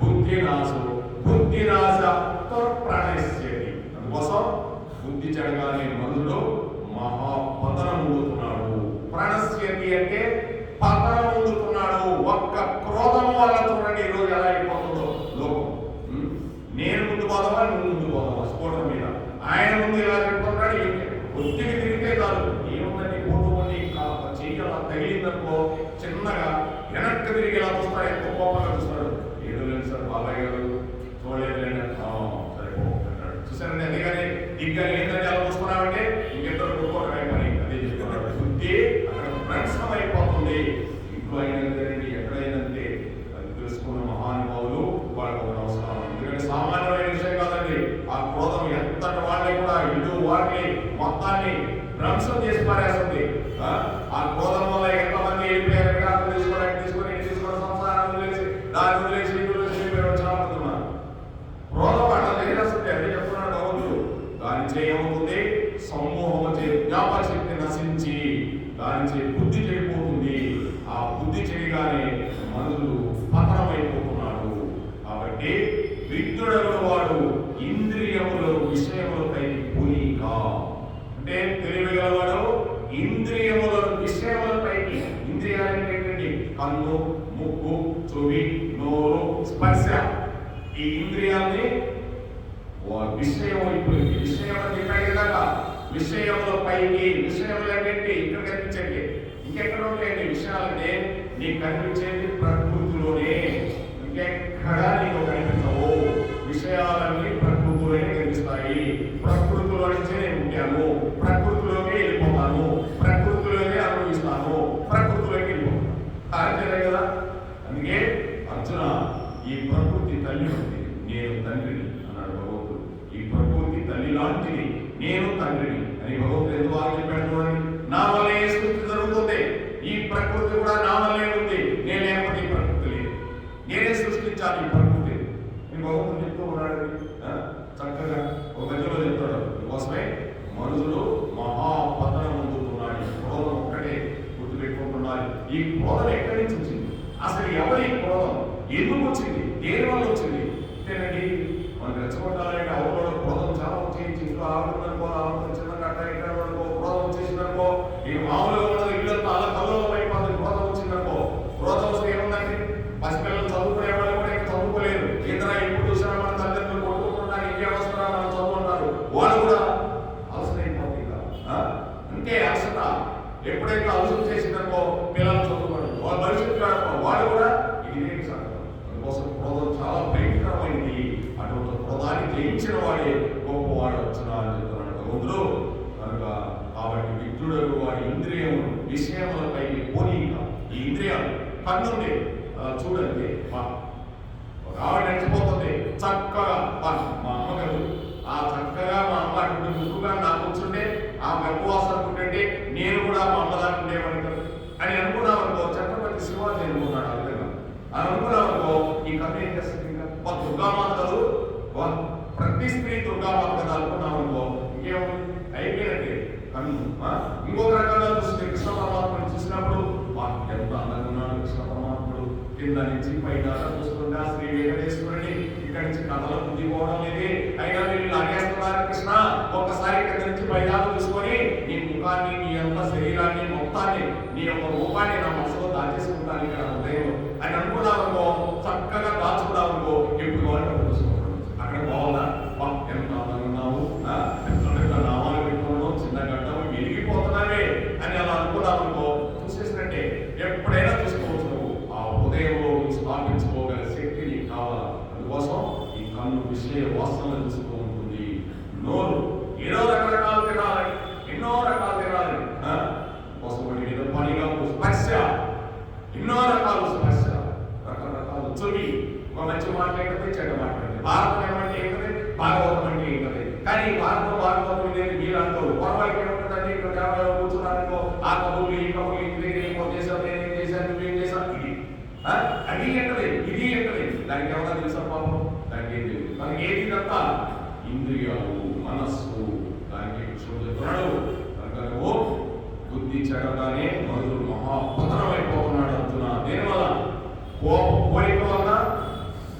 బుద్ధి నాశో. బుద్ధి నాశ ప్రణశ్యతి. అందుకోసం బుద్ధి చెడగానే మనుషుడు మహాపతనం పొందుతున్నాడు. ప్రణశ్యతి అంటే పతనం పొందుతున్నాడు. ఒక్క క్రోధం వల్ల చూడండి ఈరోజు ఎలా అయిపోతుందో లోకం. నేను ముందు పోదామా, నువ్వు ముందు పోదామా స్ఫోటం మీద. ఆయన ముందు ఇలా చెప్పుకుంటాడు. ఒత్తిడి తిరిగితే కాదు. ఏముందండి కోటు చెయ్యి అలా తగిలిందనుకో చిన్నగా వెనక్కి తిరిగి ఇలా చూస్తాడు. ఎంత కోపంగా చూస్తాడు. ఏదో లేదు సార్ బాబాయ్ గారు చూడలేదు సరే అంటాడు. చూసారండి. అందుకని ఇంకా ఏంటంటే అలా చూస్తున్నామంటే ఇంకెందరూ కొట్టుకోవడమే పని. అదే చెప్తున్నాడు. బుద్ధి అక్కడ భ్రంశం అయిపోతుంది. ఇంట్లో అయినంతేనండి, ఎక్కడైనంతే. అది తెలుసుకున్న మహానుభావులు వాళ్ళకు ఒక నమస్కారం. ఎందుకంటే సామాన్యమైన విషయం కాదండి. ఆ క్రోధం ఎంతటి వాళ్ళని కూడా ఇల్లు వాటిని మొత్తాన్ని భ్రంశం చేసి పారేస్తుంది. ఆ క్రోధం వల్ల ఎంతమంది వెళ్ళిపోయారు. తీసుకొని సంసారాలు వదిలేసి దాని వదిలేసి చాలా మంది ఉన్నారు. క్రోధం అట్లా చేసేస్తుంది. అదే చెప్తున్నాడు భగవంతుడు. దాని చేయమవుతుంది సమూహం వచ్చే జ్ఞాపక శక్తి నశించి దాని చే బుద్ధి చెడిపోతుంది. ఆ బుద్ధి చెడిగానే మనుషులు పతనమైపోతున్నాడు. కాబట్టి విద్యుడైన వాడు ఇంద్రియముల విషయములపై పూనిక. అంటే తెలివిగలవాడు ఇంద్రియముల విషయములపైకి. ఇంద్రియాలు ఏంటండి? కన్ను, ముక్కు, చెవి, నోరు, స్పర్శ. ఈ ఇంద్రియాల్ని విషయం అయిపోయింది. విషయం అని చెప్పాయి కదా. విషయముల పైకి. విషయములు ఏంటంటే ఇక్కడ కనిపించండి. ఇంకెక్కడ ఉంటాయండి విషయాలంటే? నీకు కనిపించేది ప్రకృతిలోనే. ఇంకెక్కడా నీకు కనిపించవు. విషయాలన్నీ ప్రకృతిలోనే కనిపిస్తాయి. ప్రకృతిలో నుంచే నేను ఉంటాను. ప్రకృతిలోనే వెళ్ళిపోతాను. ప్రకృతిలోనే అనుభవిస్తాను. ప్రకృతిలోకి వెళ్ళిపోతాను. అంతేనే కదా. అందుకే అర్జున ఈ ప్రకృతి తల్లి ఉంది, నేను తండ్రిని అన్నాడు భగవంతుడు. ఈ ప్రకృతి తల్లి లాంటిది, నేను తండ్రిని అని భగవంతుడు ఎందుకు చెప్పాడు చూడండి. నా వల్లే సృష్టి జరుగుతుంది. ఈ ప్రకృతి కూడా నా వల్లే ఉంది. నేను లేకపోతే ఈ ప్రకృతి లేదు. నేనే సృష్టించాను ఈ ప్రకృతి అని భగవంతుడు చెప్తూ ఉన్నాడు. చక్కగా ఒక గదిలో చెప్తాడు. అందుకోసమే మనుషులు మహాపతనం పొందుతున్నాడు. క్రోధం ఒక్కటే గుర్తుపెట్టుకుంటున్నారు. ఈ క్రోధం ఎక్కడి నుంచి వచ్చింది? అసలు ఎవరి క్రోధం? ఎందుకు వచ్చింది? దేని వల్ల వచ్చింది? అంతేనండి. మనం రెచ్చగొట్టాలంటే అవరోధ క్రోధం చాలా వచ్చేసి ఇంట్లో ఆడుతుందనుకో, ఆడుతున్న చిన్నగా అట్టాడుకో క్రోధం వచ్చేసిందనుకో, ఇక మామూలుగా ఉన్నది ఇళ్ళంతా అలా కల్లోలం అయిపోతుంది. క్రోధం వచ్చిందనుకో, క్రోధం వస్తే ఏముందండి? పసిపిల్లలు చదువుకునే వాళ్ళు కూడా ఇంకా చదువుకోలేరు. ఏదైనా ఎప్పుడు చూసినా మన తల్లిదండ్రులు కొట్టుకుంటున్నారు, ఇంకేం వస్తున్నా మనం చదువుకుంటారు. వాళ్ళు కూడా అలసటైపోతుంది కదా. అంటే అలసట ఎప్పుడైతే అలసట చేసిందనుకో పిల్లలు చదువుకోరు. వాళ్ళ భవిష్యత్తు వాళ్ళు కూడా ఇదే సాగదు. అందుకోసం క్రోధం చాలా భయంకరమైంది. అటువంటి క్రోధాన్ని జయించిన వాడే గొప్పవాడు వచ్చిన అని చెప్తున్నాడు భగవంతుడు. కనుక కాబట్టి విద్యుడు వాడి ఇంద్రియం విషయములపై పోనీక. ఈ ఇంద్రియాలు కన్నుంది చూడండి. ఒక ఆవిడ నడిచిపోతుంది చక్కగా. మా అమ్మగారు ఆ చక్కగా మా అమ్మ అటువంటి ముక్కుగా నాకు కూర్చుంటే ఆ గర్భవాసన అనుకుంటే నేను కూడా మా అమ్మదాన్ని ఉండేవాడిని అని అనుకున్నామనుకో. ఛత్రపతి శివాజీ అనుకున్నాడు ఆ విధంగా. అని అనుకున్నామనుకో ఈ కన్ను ఏం చేస్తుంది? ఇంకా దుర్గామాత కదు. ప్రతి స్త్రీ దుర్గామాత కదా అనుకున్నామనుకో ఇంకేముంది? అయిపోయినట్టే కన్ను. ఇంకొక రకంగా చూస్తే కృష్ణ పరమాత్మను చూసినప్పుడు ఎంత అందంగా ఉన్నాడు కృష్ణ పరమాత్ముడు. కింద నుంచి పైన చూస్తుంటే ఆ శ్రీ వెంకటేశ్వరుని ఇక్కడి నుంచి కథలో బుద్ధిపోవడం లేదే. అయినా వీళ్ళు లాగేస్తున్నారు కృష్ణ. ఒక్కసారి కింద నుంచి పైదాలు చూసుకొని నీ ముఖాన్ని, నీ యొక్క శరీరాన్ని మొత్తాన్ని, నీ యొక్క రూపాన్ని నా మనసులో దాచేసుకుంటాను ఇక్కడ హృదయం అని అనుకున్నామనుకో. చక్కగా దాచుకున్నామనుకో ఎప్పుడు వాళ్ళు చూసుకుంటాను. అక్కడ బాగుందా? ఎంత అందంగా ఉన్నావు, ఎంత పెద్ద నామాలు పెట్టుకున్నావు, చిన్న గడ్డము వెలిగిపోతున్నావే అని అలా అనుకున్నామనుకో చూసేసినట్టే. ఎప్పుడైనా చూసుకో అందుకోసం ఈ కన్ను విషయ వాసనలు చూస్తూ ఉంటుంది. నోరు ఏదో రకరకాలు తినాలని, ఎన్నో రకాలు తినాలని కోసం మీద పనిగా స్పర్శ, ఎన్నో రకాలు స్పర్శ, రకరకాలు చెవి. ఒక మంచి మాట ఏంటంటే చెడ్డ మాట ఏంటంటే, భారతం ఏమంటే ఏంటంటే భాగవతం అంటే ఏంటంటే. కానీ భాగవతం అనేది మీరు అనుకోరు. పొరపాటు ఏముంటుందంటే ఇక్కడ దేవాలయంలో కూర్చున్నారనుకో, ఆ కబుర్లు ఈ కబుర్లు ఇంటి దగ్గర ఏమో చేశాను, నేనేం చేశాను, నువ్వేం చేశాను, ఇది అది ఎంటది, ఇది ఎంటది. దానికి ఏమన్నా తెలుసా పాపం? దానికి ఏం తెలియదు. మనకి ఏది తప్ప ఇంద్రియాలు, మనస్సు, దానికి కృష్ణుడు చెప్తున్నాడు. కనుక నువ్వు బుద్ధి చెడగానే మనుషులు మహాపతనమైపోతున్నాడు అర్జున. దేనివల్ల? కోరిక వల్ల,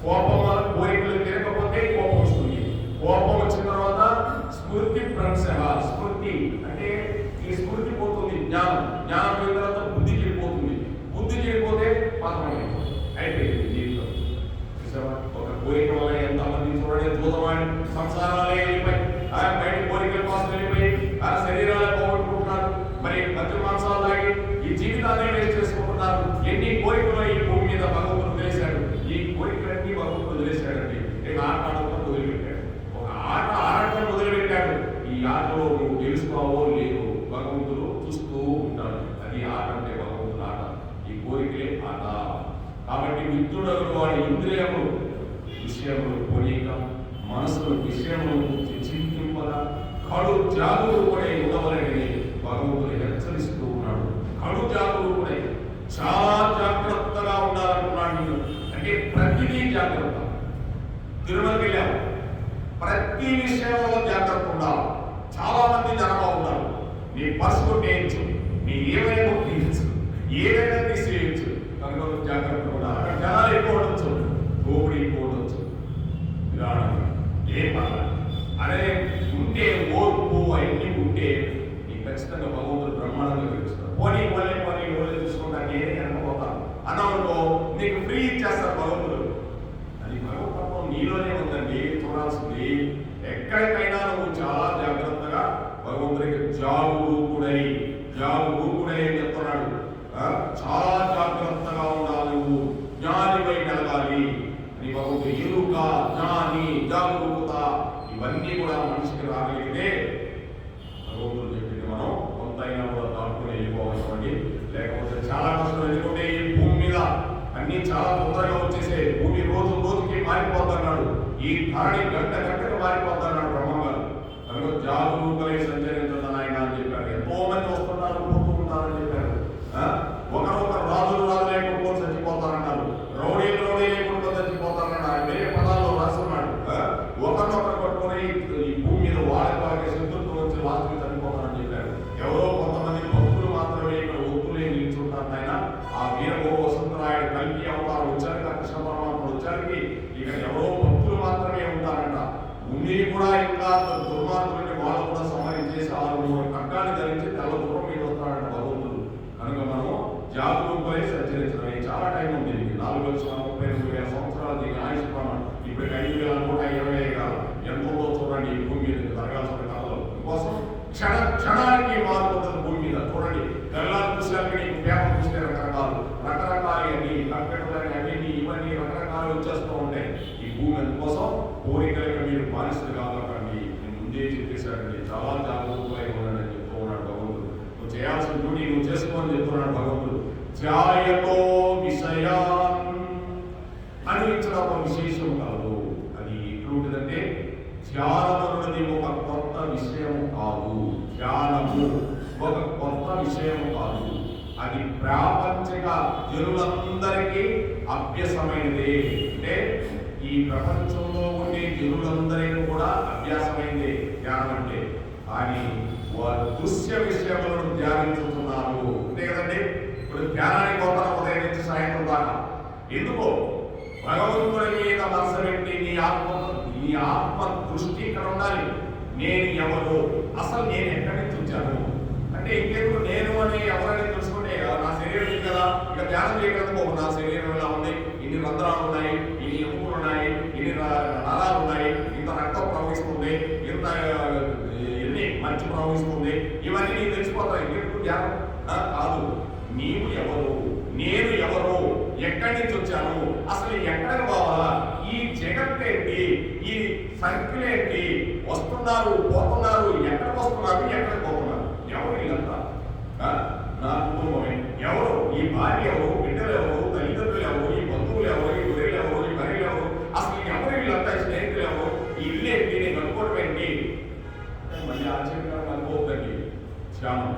కోపం వల్ల. కోరికలు తిరగకపోతే కోపం వస్తుంది. కోపం వచ్చిన తర్వాత స్మృతి భ్రంశ. స్మృతి అంటే ఈ స్మృతి పోతుంది, జ్ఞానం. జ్ఞానం పోయిన తర్వాత బుద్ధి చెడిపోతుంది. బుద్ధి చెడిపోతే పతనమైపోతుంది, అయిపోయింది జీవితం. చూసావా? ఒక కోరిక వల్ల ఎంతమంది చూడండి దూరమాడి సంసారాలే వెళ్ళిపోయి, బయట కోరికల కోసం వెళ్ళిపోయి శరీరాలు పోగొట్టుకుంటున్నారు. మరి మధ్య మాంసాలు తాగి ఈ జీవితాన్ని వేస్ట్ చేసుకుంటున్నారు. ఎన్ని కోరికలు ఈ భూమి మీద భగవంతుడు వదిలేశాడు. ఈ కోరికలన్నీ భగవంతుడు వదిలేశాడండి. ఇక ఆట ఆడుకుంటూ వదిలిపెట్టాడు. ఒక ఆట ఆడటం వదిలిపెట్టాడు. ఈ ఆటలో నువ్వు గెలుస్తావో లేదో భగవంతుడు చూస్తూ ఉంటాడు. అది ఆట అంటే భగవంతుడు ఆట. ఈ కోరికలే ఆట. కాబట్టి మిత్రుడు వాడి ఇంద్రియములు విషయములు పోనీక, మనసులు విషయములు చింతింపగా కడు జాగరూకుడై ఉండవలని భగవంతుడు హెచ్చరిస్తూ ఉన్నాడు. కడు జాగరూకుడై చాలా జాగ్రత్తగా ఉండాలనుకున్నాడు. అంటే ప్రతిదీ జాగ్రత్త. తిరుమలకి వెళ్ళాము, ప్రతి విషయంలో జాగ్రత్త ఉండాలి. చాలా మంది జనాభా ఉంటారు. నీ పర్సు కొట్టేయచ్చు, నీ ఏమైనా కొట్టేయచ్చు, ఏదైనా తీసేయచ్చు. కనుక జాగ్రత్తగా ఉండాలి. అక్కడ జనాలు ఎక్కువ ఉండొచ్చు, దోపిడీ ఎక్కువ ఉండొచ్చు, ఏం పర్లేదు అనే ఉంటే ఓర్పు అవన్నీ ఉంటే నీకు ఖచ్చితంగా భగవంతుడు బ్రహ్మాండంగా తెలుస్తాడు. పోనీ ఓళ్ళే చూసుకుంటా నేనే అనుకోతాను అన్నవాళ్ళతో నీకు ఫ్రీ ఇచ్చేస్తారు భగవంతుడు. అది భగవతత్వం నీలోనే ఉందండి. చూడాల్సింది ఎక్కడికైనా నువ్వు చాలా జాగ్రత్తగా భగవంతుడికి జాగరూకుడై అని చెప్తున్నాడు. చాలా జాగ్రత్తగా ఉండాలి, నువ్వు జ్ఞానిపై మెలగాలి అని భగవంతుడు. ఎరుక, జ్ఞాని, జాగరూకత ఇవన్నీ కూడా మనిషికి రాగలిగితే భగవంతుడు చెప్పింది మనం కొంతైనా కూడా దాటుకుని వెళ్ళిపోవాలి. లేకపోతే చాలా కష్టం. ఎందుకంటే ఈ భూమి మీద అన్ని చాలా తొందరగా వచ్చేసే. భూమి రోజుకి మారిపోతున్నాడు. ఈ ధరణి గంటకు మారిపోతున్నాడు బ్రహ్మంగారు. కనుక జాగరూకులై సంచరించదని ఆయన అని చెప్పారు. ఎంతో మంది వస్తున్నారు, పోతూ ఉంటారని చెప్పారు. ఒకరొకరు రాజులే కొనుక్కొని చచ్చిపోతారన్నారు. రౌడీలే కొనుక్కొని చచ్చిపోతారన్నారు. వేరే పదాల్లో రాస్తున్నాడు. ఒకరినొకరు పట్టుకొని ఈ భూమి మీద వాళ్ళకి శత్రుత్వం వచ్చి లాస్ట్కి చనిపోతారని చెప్పారు. ఎవరో కొంతమంది భక్తులు మాత్రమే ఇక్కడ ఒత్తులే నిల్చుంటారు. ఆయన ఆ వీరభో వసంతరాయుడు కల్కి అవతారం వచ్చాక, కృష్ణ పరమాత్ముడు వచ్చానికి ఇక్కడ ఎవరో భక్తులు మాత్రమే ఉంటారంట. ఉండి కూడా ఇంకా దుర్మార్గులని వాళ్ళు కూడా సంహరించేసి 6 కట్టాన్ని ధరించి తెల్ల దూరం మీద వస్తాడంట భగవంతుడు. కనుక మనము జాగరూకులై సంచరించడం. చాలా టైం ఉంది. 4,32,000 సంవత్సరాలు దీని ఆయుష్ ప్రమాణం. ఇప్పుడు 5,120 కాదు. ఎంతో చూడండి ఈ భూమి మీద జరగాల్సిన కాలంలో కోసం క్షణానికి మారుతుంది భూమి మీద. చూడండి తెల్లారి చూసాక నీకు పేపర్ చూస్తే రకరకాలు అన్ని కంప్యూటర్లు అన్ని ఇవన్నీ రకరకాలు వచ్చేస్తూ ఉంటాయి ఈ భూమి. అందుకోసం కోరికలకు మీరు బానిసలు కాకండి. నేను ముందే చెప్పేశాడండి. చాలా జాగరూకులై ఉన్నాడని చెప్తూ ఉన్నాడు భగవంతుడు. నువ్వు చేయాల్సిన డ్యూటీ నువ్వు చేసుకోని చెప్తున్నాడు భగవంతుడు. ధ్యాయతో విషయాన్ అనిపించడం ఒక విశేషం కాదు. అది ఎట్లుంటుందంటే ధ్యానం అన్నది ఒక కొత్త విషయం కాదు. ధ్యానము ఒక కొత్త విషయం కాదు. అది ప్రాపంచిక జనులందరికీ అభ్యాసమైనదే. అంటే ఈ ప్రపంచంలో ఉండే జనులందరికీ కూడా అభ్యాసమైందే ధ్యానం అంటే. కానీ వారు దృశ్య విషయములను ధ్యానించుతున్నారు. అంతే కదండి. ఇప్పుడు ధ్యానానికి పోతాను ఉదయం నుంచి సాయంత్రం దాకా. ఎందుకో భగవంతుడి మీద మనసు పెట్టి నీ ఆత్మ దృష్టి ఇక్కడ ఉండాలి. నేను ఎవరు, అసలు నేను ఎక్కడి నుంచి వచ్చాను అంటే ఇంకెప్పుడు నేను అని ఎవరైనా తెలుసుకుంటే నా శరీరం కదా ఇక ధ్యానం చేయగలదు. నా శరీరం ఎలా ఉంది, ఇన్ని రంధ్రాలు ఉన్నాయి, ఇన్ని ఎముకలు ఉన్నాయి, ఇన్ని నరాలు ఉన్నాయి, ఇంత రక్తం ప్రవహిస్తుంది, ఇంత ఎన్ని మంచి ప్రవహిస్తుంది, ఇవన్నీ నీకు తెలిసిపోతాయి. ఇంకెప్పుడు ధ్యానం కాదు. నీవు ఎవరు, నేను ఎవరు, ఎక్కడి నుంచి వచ్చాను, అసలు ఎక్కడికి పోవాలా, ఈ జగత్ సర్కిల్ ఏంటి? వస్తున్నారు, పోతున్నారు, ఎక్కడికి వస్తున్నారు, ఎక్కడికి పోతున్నారు? ఎవరు వీళ్ళంతా? నా కుటుంబమే. ఎవరు? ఈ భార్య ఎవరు, బిడ్డలు ఎవరు, తల్లిదండ్రులు ఎవరు, ఈ బంధువులు ఎవరు, ఈ గొర్రెలు ఎవరు, ఈ బర్రెలు ఎవరు, అసలు ఎవరు వీళ్ళంతా? స్నేహితులు ఎవరు? ఈ ఇల్లు ఏంటి? నేను కనుక్కోవడం ఏంటి? మళ్ళీ ఆశ్చర్యకరంగా అనుకోవద్దండి. ధ్యానం,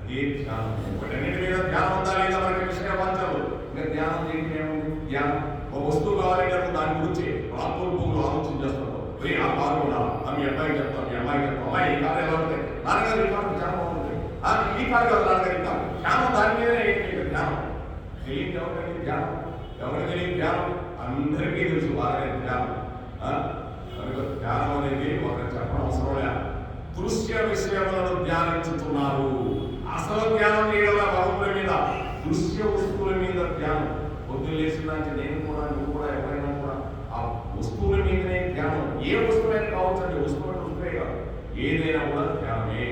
అదే ధ్యానం. ఒకటన్నిటి మీద ధ్యానం ఉందా లేదా మనకి విషయ వంచలు. ఇంకా ధ్యానం చేయడం ఏముంది? ధ్యానం ఒక వస్తువు కావాలంటే దాని గురించి రాత్రులు ఆలోచన చేస్తాం. ఆ కారు కూడా మీ అబ్బాయికి చెప్తాం, మీ అమ్మాయికి చెప్తాం, అమ్మాయి ఈ కారు ఎలా ఉంటుంది, నాన్నగారు ఈ కారు ధ్యానం ఉంటుంది, ఈ కారు కాదు నాన్నగారు ఈ కారు ధ్యానం. దాని మీద ఏంటి ధ్యానం? తెలియదు ఎవరికైనా ధ్యానం. ఎవరికి తెలియదు ధ్యానం? అందరికీ తెలుసు బాగా ధ్యానం. కనుక ధ్యానం అనేది ఒకరు చెప్పడం అవసరం లే. దృశ్య విషయములను ధ్యానించుతున్నారు. అసలు ధ్యానం చేయడం భగవంతుడి మీద, దృశ్య వస్తువుల మీద ధ్యానం. పొద్దున్న లేచినాక నేను కూడా, నువ్వు కూడా, ఎవరైనా కూడా ఆ వస్తువుల మీదనే ధ్యానం. ఏ వస్తువులైనా కావచ్చు అండి, వస్తువులు వస్తువే కాదు, ఏదైనా కూడా ధ్యానమే.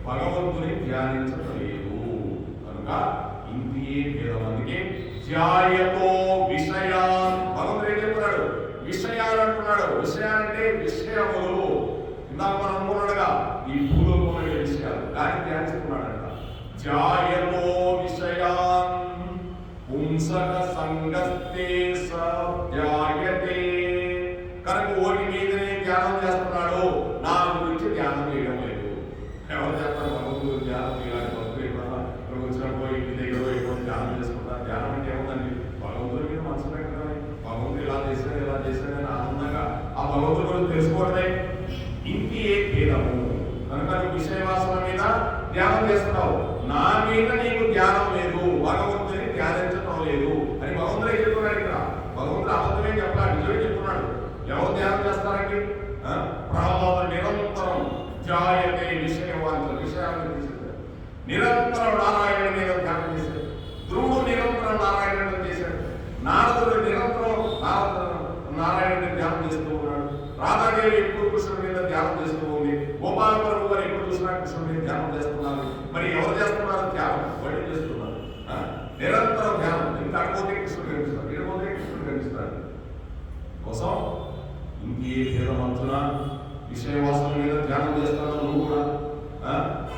భగవంతుని ధ్యానించలేదు కనుక ఇంద్రియ భేదం. అందుకే ధ్యాయతో విషయాన్. భగవంతుడు ఏం చెప్తున్నాడు? విషయాలు అంటున్నాడు. విషయాలంటే విషయములు. ఇందాక మనం అనుకున్నాడుగా ఈ భూలోకమైన విషయాలు, దాన్ని ధ్యానిస్తున్నాడంట. ధ్యాయతో విషయాన్ పుంసక సంగస్తే సధ్యాయతే. కనుక ఓటి మీదనే ధ్యానం చేస్తున్నాడు, నా గురించి ధ్యానం చేయడం లేదు. ఎవరు చేస్తారు? భగవంతుడు ధ్యానం చేయాలి. భక్తులు ఎప్పుడన్నా ఇక్కడికి వచ్చినప్పుడు ఇంటి దగ్గర ఎప్పుడు ధ్యానం చేసుకుంటారు. ధ్యానం అంటే ఏముందండి? భగవంతుడి మీద మనసు పెట్టడమే. భగవంతుడు ఇలా చేశాడు, ఇలా చేశాడని ఆనందంగా ఆ భగవంతుడి గురించి తెలుసుకోవడమే. ఇంటి ఏ భేదము. కనుక నువ్వు విషయవాసన మీద ధ్యానం చేస్తున్నావు, నా మీద నీకు ధ్యానం లేదు, భగవంతుని ధ్యానించడం లేదు అని భగవంతుడే చెప్తున్నాడు. ఇక్కడ భగవంతుడు అబద్ధమే చెప్పాలి, నిజమే చెప్తున్నాడు. ఎవరు ధ్యానం చేస్తారండి? ప్రహ్లాద నిరంతరం ధ్యాయతే విషయవాంఛ, విషయాలను తీసుకుంటారు. నిరంతరం నారాయణ మీద ధ్యానం చేశాడు. ధ్రువుడు నిరంతరం నారాయణ చేశాడు. నారదుడు నిరంతరం నారాయణుడిని ధ్యానం చేస్తూ ఉన్నాడు. రాధాదేవి ఎప్పుడు కృష్ణుడి మీద ధ్యానం చేస్తూ ఉంది. గోపాలపురం గారు ఎప్పుడు చూసినా కృష్ణుడి మీద ధ్యానం చేస్తున్నారు. మరి ఎవరు చేస్తున్నారు ధ్యానం? వాళ్ళు చేస్తున్నారు. నిరంతరం ధ్యానం. ఇంత అడిపోతే కృష్ణుడు కనిపిస్తాడు, ఇడిపోతే కృష్ణుడు కనిపిస్తాడు. కోసం ఇంకే భేదం అంచున విషయవాసన మీద ధ్యానం చేస్తాను. నువ్వు కూడా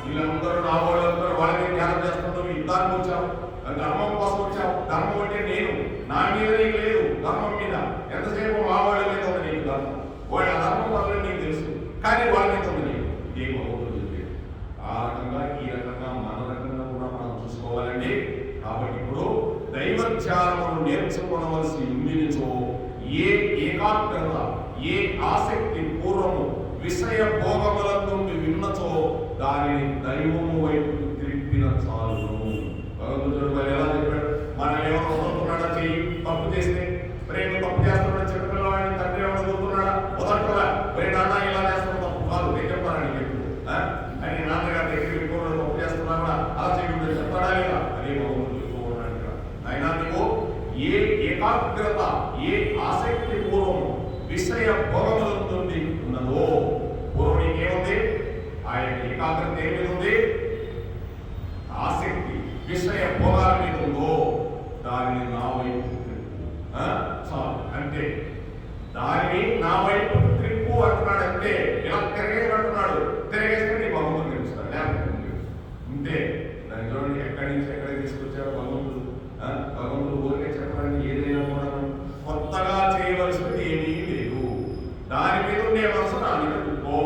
వీళ్ళందరూ నా వాళ్ళందరూ వాళ్ళకి ధ్యానం చేస్తున్నావు. యుద్ధానికి వచ్చావు, ధర్మం కోసం వచ్చావు. ధర్మం అంటే నేను, నా మీద నీకు లేదు. ధర్మం మీద ఎంతసేపు మా వాళ్ళ మీద ఉంది నీకు ధర్మం. వాళ్ళ ధర్మం వల్ల నీకు తెలుసు, కానీ వాళ్ళ మీద ఉంది నీకు. ఇదే భగవంతుడు చెప్పేది. ఆ రకంగా ఈ రకంగా మన రకంగా కూడా మనం చూసుకోవాలండి. కాబట్టి ఇప్పుడు దైవ ధ్యానమును నేర్చుకోవలసి ఉండినచో, ఏ ఏకాగ్రత, ఏ ఆసక్తి పూర్వము విషయ భోగముల నుండి విన్నచో దానిని దైవము వైపు త్రిప్పిన చాలును. భగవంతుడు ఎలా చెప్పాడు? మనం ఏమైనా వదులుతున్నాడా? చెయ్యి తప్పు చేస్తే ప్రేమ తప్పు చేస్తున్నా చెప్పిన తండ్రి ఏమైనా వదులుతున్నాడా? వదలటరా? ప్రే నాన్న ఇలా చేస్తున్నా తప్పు కాదు, నేను చెప్పాలని చెప్పు అని నాన్నగారి దగ్గర ఎక్కువ తప్పు చేస్తున్నా అలా చేయకుండా చెప్తాడా లేదా? అదే భగవంతుడు చెప్పుకోవడానికి అయినా నీకు ఏ ఏకాగ్రత, ఏ ఆసక్తి పూర్వం విషయ భోగముల నుండి ఉన్నదో, పూర్వం నీకేముంది? ఆయన ఏకాగ్రత ఏమి ఉంది? ఆసక్తి విషయ భోగాల మీద ఉందో దానిని నా వైపు చాలు అంటే. దానిని నా వైపు త్రిప్పు అంటున్నాడు. అంటే ఇలా తిరగేమంటున్నాడు. తిరగేస్తే నీ భగవంతుడు తెలుస్తాడు. లేకపోతే అంతే. దాని చూడండి ఎక్కడి నుంచి ఎక్కడికి తీసుకొచ్చారు భగవంతుడు. భగవంతుడు ఊరికే చెప్పడానికి ఏదైనా కూడా కొత్తగా చేయవలసినది ఏమీ లేదు. దాని మీద ఉండే మనసు నా మీద తిప్పో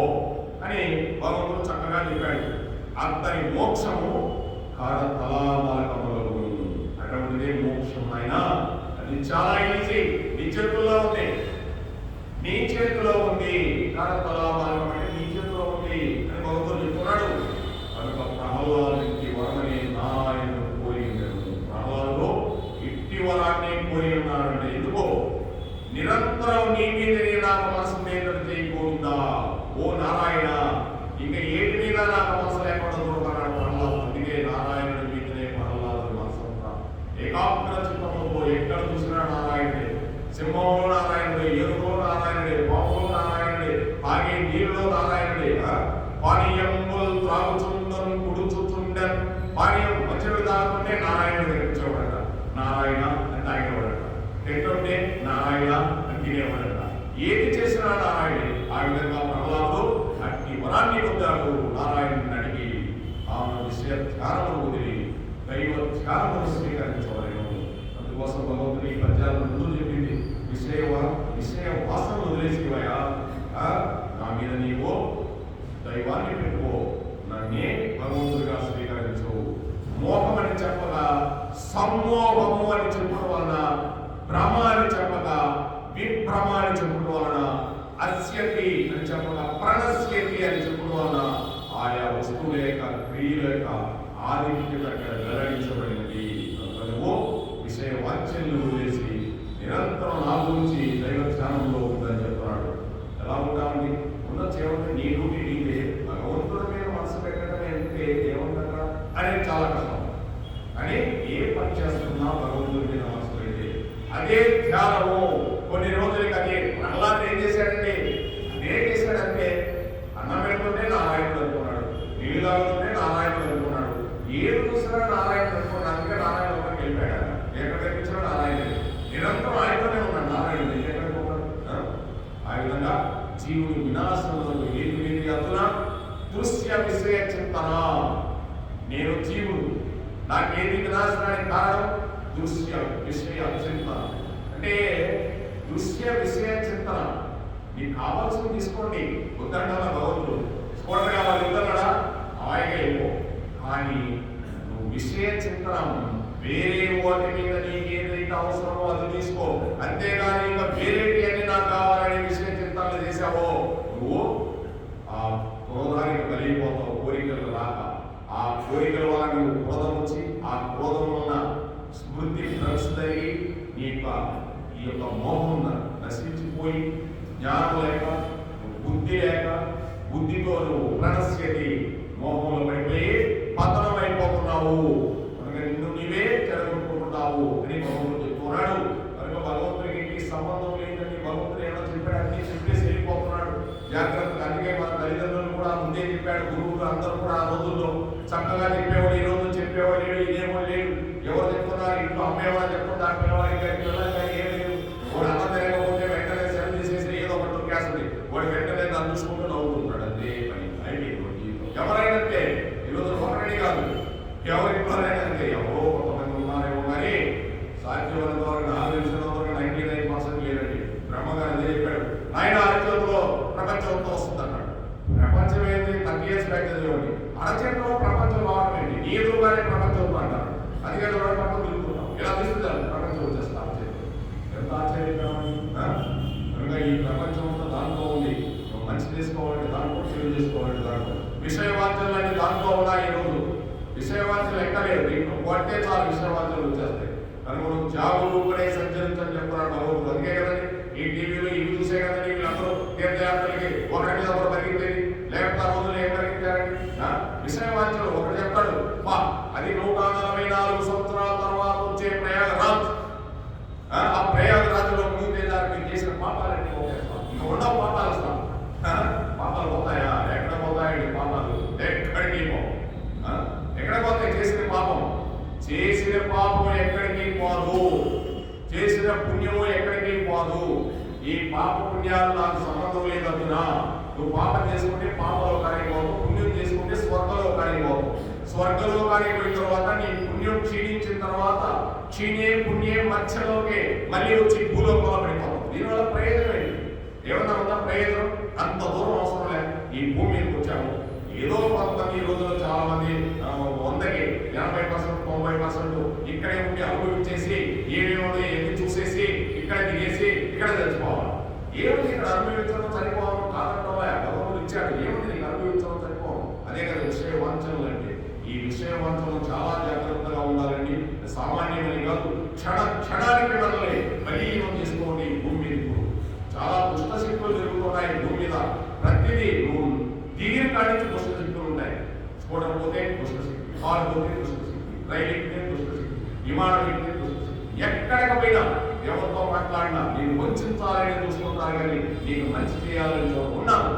అని భగవంతుడు చక్కగా చెప్పాడు. అతని మోక్షము కరతలామలకములు. అటువంటిదే మోక్షం. అయినా అది చాలా ఈజీ. నీ చేతుల్లో ఉంది, నీ చేతిలో ఉంది. కరతలామలకం అంటే నీ చేతిలో ఉంది అని భగవంతుడు చెప్తున్నాడు. కనుక ప్రహ్లాదునికి వరమని నారాయణుడు కోరి ఉన్నాడు. ప్రహ్లాదుడు ఇట్టి వరాన్ని కోరి ఉన్నాడంటే ఎందుకో? నిరంతరం నీ మీద నాకు మనసు నియంత్రణ చేయకుండా ఓ నారాయణ, ఇంకా ఏటి మీద నాకు మనసు లేకుండా దొరుకుతున్నాడు ప్రహ్లాదు. అందుకే నారాయణుడి మీదనే ప్రహ్లాదుడి మనసు అంతా ఏకాగ్ర చిత్తముతో ఎక్కడ చూసినా నారాయణుడే. సింహంలో నారాయణుడే, ఏనుగులో నారాయణుడే, పాములో నారాయణుడే, తాగే నీళ్ళలో నారాయణుడే. పానీయంబుల్ త్రాగుచుందన్ కుడుచుచుండన్. పానీయం మంచివి తాగుతుంటే నారాయణుడు తెచ్చేవాడట. నారాయణ అని తాగేవాడట. తింటుంటే నారాయణ అని తినేవాడట. ఏది చేసినా నారాయణే. ఆ విధంగా ప్రహ్లాదుడు అట్టి వరాన్ని పొందాడు నారాయణుని అడిగి. ఆమె విషయ ధ్యానము వదిలి దైవ ధ్యానమును స్వీకరించవలను. అందుకోసం భగవంతుని ఈ పద్యాలను ముందు చెప్పింది, విషయ వాసనలు వదిలేసివయా, నా మీద నీవు దైవాన్ని పెట్టుకో, నన్నే భగవంతుడిగా స్వీకరించు. మోహం అని చెప్పగా సమ్మోహము అని చెప్పడం వలన, భ్రమ అని చెప్పగా విభ్రమ అని చెప్పడం వలన, అస్యతి అని చెప్పగా ప్రణశ్యతి అని చెప్పడం వలన ఆయా వస్తువు లేక క్రియ లేక ఆధిక్యత అక్కడ వెల్లడించబడినది. నువ్వు విషయ వాక్యాలను వదిలేసి నిరంతరం నా గురించి దైవ ధ్యానంలో ఉందని చెప్తున్నాడు. ఎలా ఉంటామని ఉన్న చేయడం నీ డ్యూటీ నీదే, భగవంతుడి మీద మనసు పెట్టడం అంటే ఏముందరా అనేది చాలా కష్టం. అని ఏ పని చేస్తున్నా భగవంతుడి మీద మనసు పెడితే అదే ధ్యానము. కొన్ని రోజులకి అదే ప్రహ్లాదుడు ఏం చేశాడంటే అదే చేశాడంటే, అన్నం పెడుతుంటే నారాయణుడు అనుకున్నాడు, నీళ్ళు తాగుతుంటే నారాయణుడు అనుకున్నాడు, ఏది చూసినా నారాయణుడు అనుకున్నాడు. అందుకే నారాయణ వెళ్ళిపోయాడు. ఎక్కడ కనిపించినా నారాయణుడు, నిరంతరం ఆయనతోనే ఉన్నాడు నారాయణుడు. ఎక్కడికి పోతాడు? ఆ విధంగా జీవుని వినాశంలో ఏది అతున దృశ్య విషయ చింతన. నేను జీవుడు, నాకేది వినాశనానికి కారణం దృశ్య విషయ చింతన. అంటే దృశ్య విషయ చింతన. నీకు కావాల్సింది తీసుకోండి, వద్దన్నా భగవంతుడు తీసుకోవడం కావాలి, వద్దన్నాడా హాయిగా వెళ్ళిపో. కానీ నువ్వు విషయ చింతన వేరే వాటి మీద నీకేదైతే అవసరమో అది తీసుకో, అంతేగాని ఇంకా వేరేటి అని నాకు కావాలనే విషయ చింతనలు చేశావో నువ్వు ఆ క్రోధానికి కలిగిపోతావు. కోరికలు రాక ఆ కోరికల వల్ల నువ్వు క్రోధం వచ్చి, ఆ క్రోధం వలన స్మృతి భ్రష్టు జరిగి నీ ఈ యొక్క మోహం నశించిపోయి, జ్ఞానం లేక బుద్ధి లేక, బుద్ధితో నువ్వు ప్రణశ్యతి మోహంలో పడిపోయి పతనం అయిపోతున్నావు. నిన్ను నీవే చెడగొట్టుకుంటున్నావు అని భగవంతుడు చెప్తున్నాడు. కనుక భగవంతుడికి సంబంధం లేదని భగవంతుడు ఏమో చెప్పాడు, అన్ని చెప్పేసి వెళ్ళిపోతున్నాడు. జాగ్రత్తగా. అందుకే మన తల్లిదండ్రులు కూడా ముందే చెప్పాడు, గురువులు అందరూ కూడా ఆ రోజుల్లో చక్కగా చెప్పేవాడు. ఈ రోజు చెప్పేవాడు లేడు, ఇదేమో లేడు. ఎవరు చెప్తున్నారు? ఇంట్లో అమ్మేవాడు చెప్తున్నా, పిల్లవాడి పిల్లలు కానీ ఏం లేదు. వాడు అన్నం తిరగకపోతే వెంటనే సెలవు తీసేసి ఏదో ఒకటి తొక్కేస్తుంది. వాడు వెంటనే దాన్ని చూసుకుంటూ నవ్వుతుంటాడు. అంతే పని అయిపోయింది. ఎవరైనంతే ఈరోజు ఒకరిని కాదు, ఎవరింట్లోనైనా అంతే. ఎవరో కొంతమంది ఉన్నారేమో కానీ సాధ్యమైనంత వరకు నా విషయంలో 99% లేదండి. బ్రహ్మగారు అదే చెప్పాడు, ఆయన అరచేతిలో ప్రపంచంతో వస్తుంది అన్నాడు. ప్రపంచం ఏంటి? 30 years బ్యాక్ చదివండి. అరచేతిలో ప్రపంచం రావడం ఏంటి? నీ ఎదురుగానే ప్రపంచంతో అంటారు. అందుకే పక్కన తిరుగుతున్నాం. ఇలా తీసుకుంటారు, ప్రపంచం వచ్చేస్తా అరచేతిలో. ఎంత ఆశ్చర్యకరమని. కనుక ఈ ప్రపంచం అంతా దాంట్లో ఉంది. నువ్వు మంచి చేసుకోవాలంటే దాంట్లో, చెడు చేసుకోవాలంటే దాంట్లో. విషయవాక్యాలన్నీ దాంట్లో ఉన్నాయి. ఈరోజు విషయవాక్యాలు ఎక్కలేదు, ఇంట్లో కొట్టే చాలు విషయవాక్యాలు వచ్చేస్తాయి. కనుక నువ్వు జాగరూకుడే సంచరించని చెప్తున్నాడు భగవంతుడు. అందుకే కదండి ఈ టీవీలో ఇవి చూసే కదండి వీళ్ళందరూ తీర్థయాత్రలకి ఒకరి మీద ఒకరు పరిగెత్తేది. లేకపోతే ఆ రోజులు ఏం పరిగెత్తారండి? విషయవాక్యాలు ఒకటి చెప్తాడు, అది 144 సంవత్సరాల తర్వాత వచ్చే ప్రయాగరాజ్. ఆ ప్రయాగరాజులో ముందే దానికి చేసిన పాపాలన్నీ పోతాయి. ఇంకా ఉండవు పాపాలు. అసలు పాపాలు పోతాయా? ఎక్కడ పోతాయండి పాపాలు? ఎక్కడికి పో. ఎక్కడ పోతాయి? చేసిన పాపం. చేసిన పాపం ఎక్కడికి పోదు, చేసిన పుణ్యము ఎక్కడికి పోదు. ఈ పాప పుణ్యాలు నాకు సంబంధం లేదన్నా. నువ్వు పాపం చేసుకుంటే పాపలోకానికి పోదు, పుణ్యం చేసుకుంటే స్వర్గలోకానికి పోదు. స్వర్గలోకానికి పోయిన తర్వాత నీ పుణ్యం క్షీణించిన తర్వాత క్షీణే పుణ్యే మధ్యలోకే మళ్ళీ వచ్చి భూలోకంలో పడిపోతాం. దీనివల్ల ప్రయోజనం ఏంటి? ఏమన్నా ఉందా ప్రయోజనం? అంత దూరం అవసరం లేదు. ఈ భూమి మీదకి వచ్చాము. ఏదో కొంతమంది ఈ రోజుల్లో చాలా మంది 100కి 80%, 90% ఇక్కడే ఉండి అనుభవించేసి ఏమేమో ఎన్ని చూసేసి ఇక్కడ దిగేసి ఇక్కడ చచ్చిపోవాలి. ఏముంది ఇక్కడ అనుభవించడం చనిపోవడం కాదంటావా? భగవంతుడు ఇచ్చాడు. ఏముంది నీకు అనుభవించడం చనిపోవడం? అదే కదా విషయ వాంఛనలు అంటే. ఈ విషయ వాంఛనలు చాలా జాగ్రత్తగా ఉండాలండి. సామాన్యమని కాదు, క్షణానికి మనల్ని బలీనం చేసుకోండి. భూమి మీద చాలా దుష్ట శక్తులు జరుగుతున్నాయి భూమి మీద. ప్రతిదీ నువ్వు దిగిన కాడి నుంచి దుష్ట శక్తులు ఉంటాయి. స్ఫోటం పోతే దుష్ట శక్తి, కారు పోతే దుష్ట శక్తి, రైలు ఎక్కితే దుష్ట శక్తి, విమానం ఎక్కితే దుష్ట శక్తి. ఎక్కడికి పోయినా ఎవరితో మాట్లాడినా నేను వంచాలని చూసుకుంటారు కానీ నీకు మంచి చేయాలని ఉన్నాను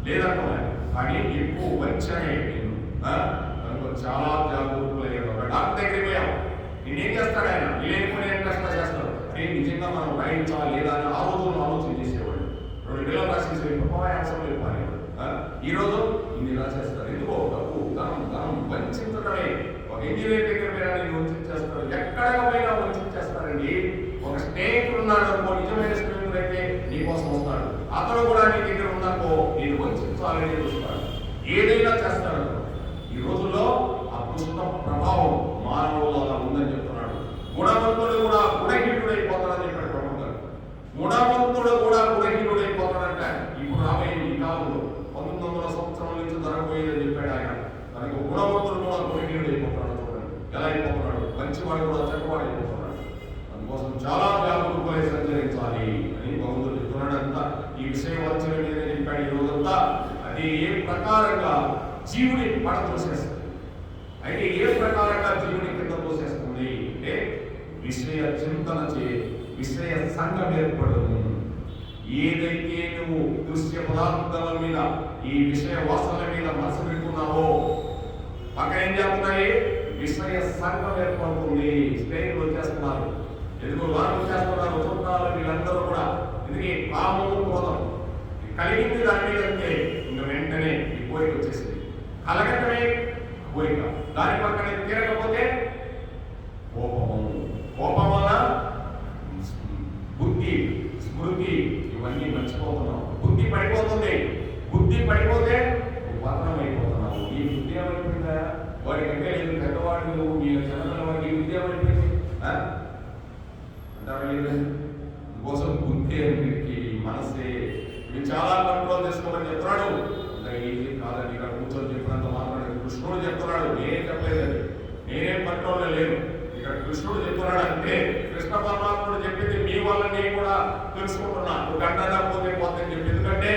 లేదంటున్నా. కానీ ఎక్కువ వంచనే చాలా జాగరూకులయ్యాడు. ఒక డాక్టర్ దగ్గరికి పోయాం, నేనేం చేస్తాడు ఆయన? లేనిపోయిన కష్టం చేస్తాడు. అరే నిజంగా మనం రాయించాలా లేదా అని ఆ రోజుల్లో ఆలోచన చేసేవాడు. రూపాయి అవసరం లేదు పని. ఈరోజు ఇన్ని ఇలా చేస్తారు. ఎందుకో డబ్బు ధనం వంచడమే. ఒక ఇంజనీర్ దగ్గర మీద నేను వంచేస్తారు, ఎక్కడ పోయినా వంచేస్తారండి. ఒక స్నేహితుడు ఉన్నాడు అనుకో, నిజమైన స్నేహితుడు అయితే నీకోసం వస్తాడు. అతడు కూడా నీ దగ్గర ఉన్నాకో నేను వంచాలని చూస్తాడు, ఏదైనా చేస్తాడు. ఈ రోజుల్లో ఆ దుష్ట ప్రభావం మానవుల్లో అలా ఉందని చెప్తున్నాడు. గుణవంతుడు కూడా గుణహీనుడైపోతాడని చెప్పాడు ప్రభు గారు. గుణవంతుడు కూడా గుణహీనుడైపోతాడంట. ఇప్పుడు రాబోయే ఈ కాలంలో 1900 సంవత్సరాల నుంచి జరగబోయేదని చెప్పాడు ఆయన. దానికి గుణవంతుడు కూడా గుణహీనుడైపోతాడు. చూడండి ఎలా అయిపోతున్నాడు. మంచివాడు కూడా చెడ్డవాడు అయిపోతున్నాడు. అందుకోసం చాలా జాగ్రత్తగా సంచరించాలి అని భగవంతుడు చెప్తున్నాడంట. ఈ విషయం వచ్చిన మీద చెప్పాడు ఈ రోజంతా. అది ఏ ప్రకారంగా జీవుని పడతోసేస్తుంది. అయితే ఏ ప్రకారంగా జీవుని కింద తోసేస్తుంది అంటే విషయ చింతన చే విషయ సంఘం ఏర్పడము. ఏదైతే నువ్వు దృశ్య పదార్థాల మీద ఈ విషయ వాసనల మీద మనసు పెడుతున్నావో పక్కన ఏం చేస్తున్నాయి, విషయ సంఘం ఏర్పడుతుంది. స్నేహితులు వచ్చేస్తున్నారు, ఎదుగు వారు వచ్చేస్తున్నారు, చుట్టాలు వీళ్ళందరూ కూడా. ఎందుకే కామము క్రోధం కలిగింది దాని మీద అంటే ఇంకా వెంటనే ఈ కోరిక వచ్చేసింది. కలగటమే కోరిక, దాని పక్కన తీరకపోతే కోపం వల్ల బుద్ధి స్మృతి ఇవన్నీ మర్చిపోతున్నాం. బుద్ధి పడిపోతుంది. బుద్ధి పడిపోతే పతనం అయిపోతున్నావు. ఈ బుద్ధి ఏమైపోయిందా? వాడికంటే లేదు పెద్దవాడు నువ్వు, మీ చిన్నపిల్ల వాడికి బుద్ధి ఏమైపోయింది అంటారు. అందుకోసం బుద్ధి అన్నిటికీ మనసే ఇవి చాలా కంట్రోల్ చేసుకోమని చెప్తున్నాడు. ఇది కాదండి, ఇక్కడ కూర్చొని చెప్పినంత మాత్రం కృష్ణుడు చెప్తున్నాడు, నేనేం చెప్పలేదండి, నేనేం కంట్రోల్లో లేను. ఇక్కడ కృష్ణుడు చెప్తున్నాడు అంటే కృష్ణ పరమాత్ముడు చెప్పింది మీ వల్ల నేను కూడా తెలుసుకుంటున్నా. ఒక గంట పోతే పోతే చెప్పి, ఎందుకంటే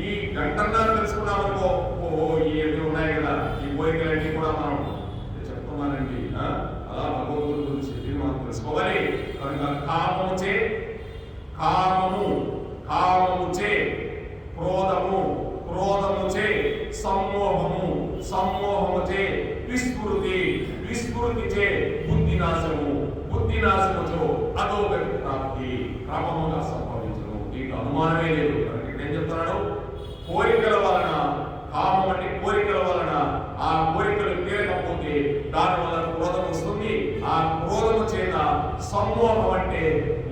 ఈ గంటన్నా తెలుసుకున్నాం అనుకో, ఓహో ఇవి ఉన్నాయి కదా ఈ కోరికలన్నీ కూడా మనం చెప్తున్నానండి. అలా భగవంతుడి గురించి చెప్పి మనం తెలుసుకోవాలి. కనుక కామముచే క్రోధముచే సమ్మోహముచే విస్మృతిచే బుద్ధినాశముచో అధోగతి ప్రాప్తి క్రమముగా సంభవించను. దీనికి అనుమానమే లేదు. ఏం చెప్తున్నాడు? కోరికల వలన, కామం అంటే కోరికల వలన ఆ కోరికలు తీరకపోతే దాని వలన క్రోధం వస్తుంది. ఆ క్రోధము చేత సమ్మోహం అంటే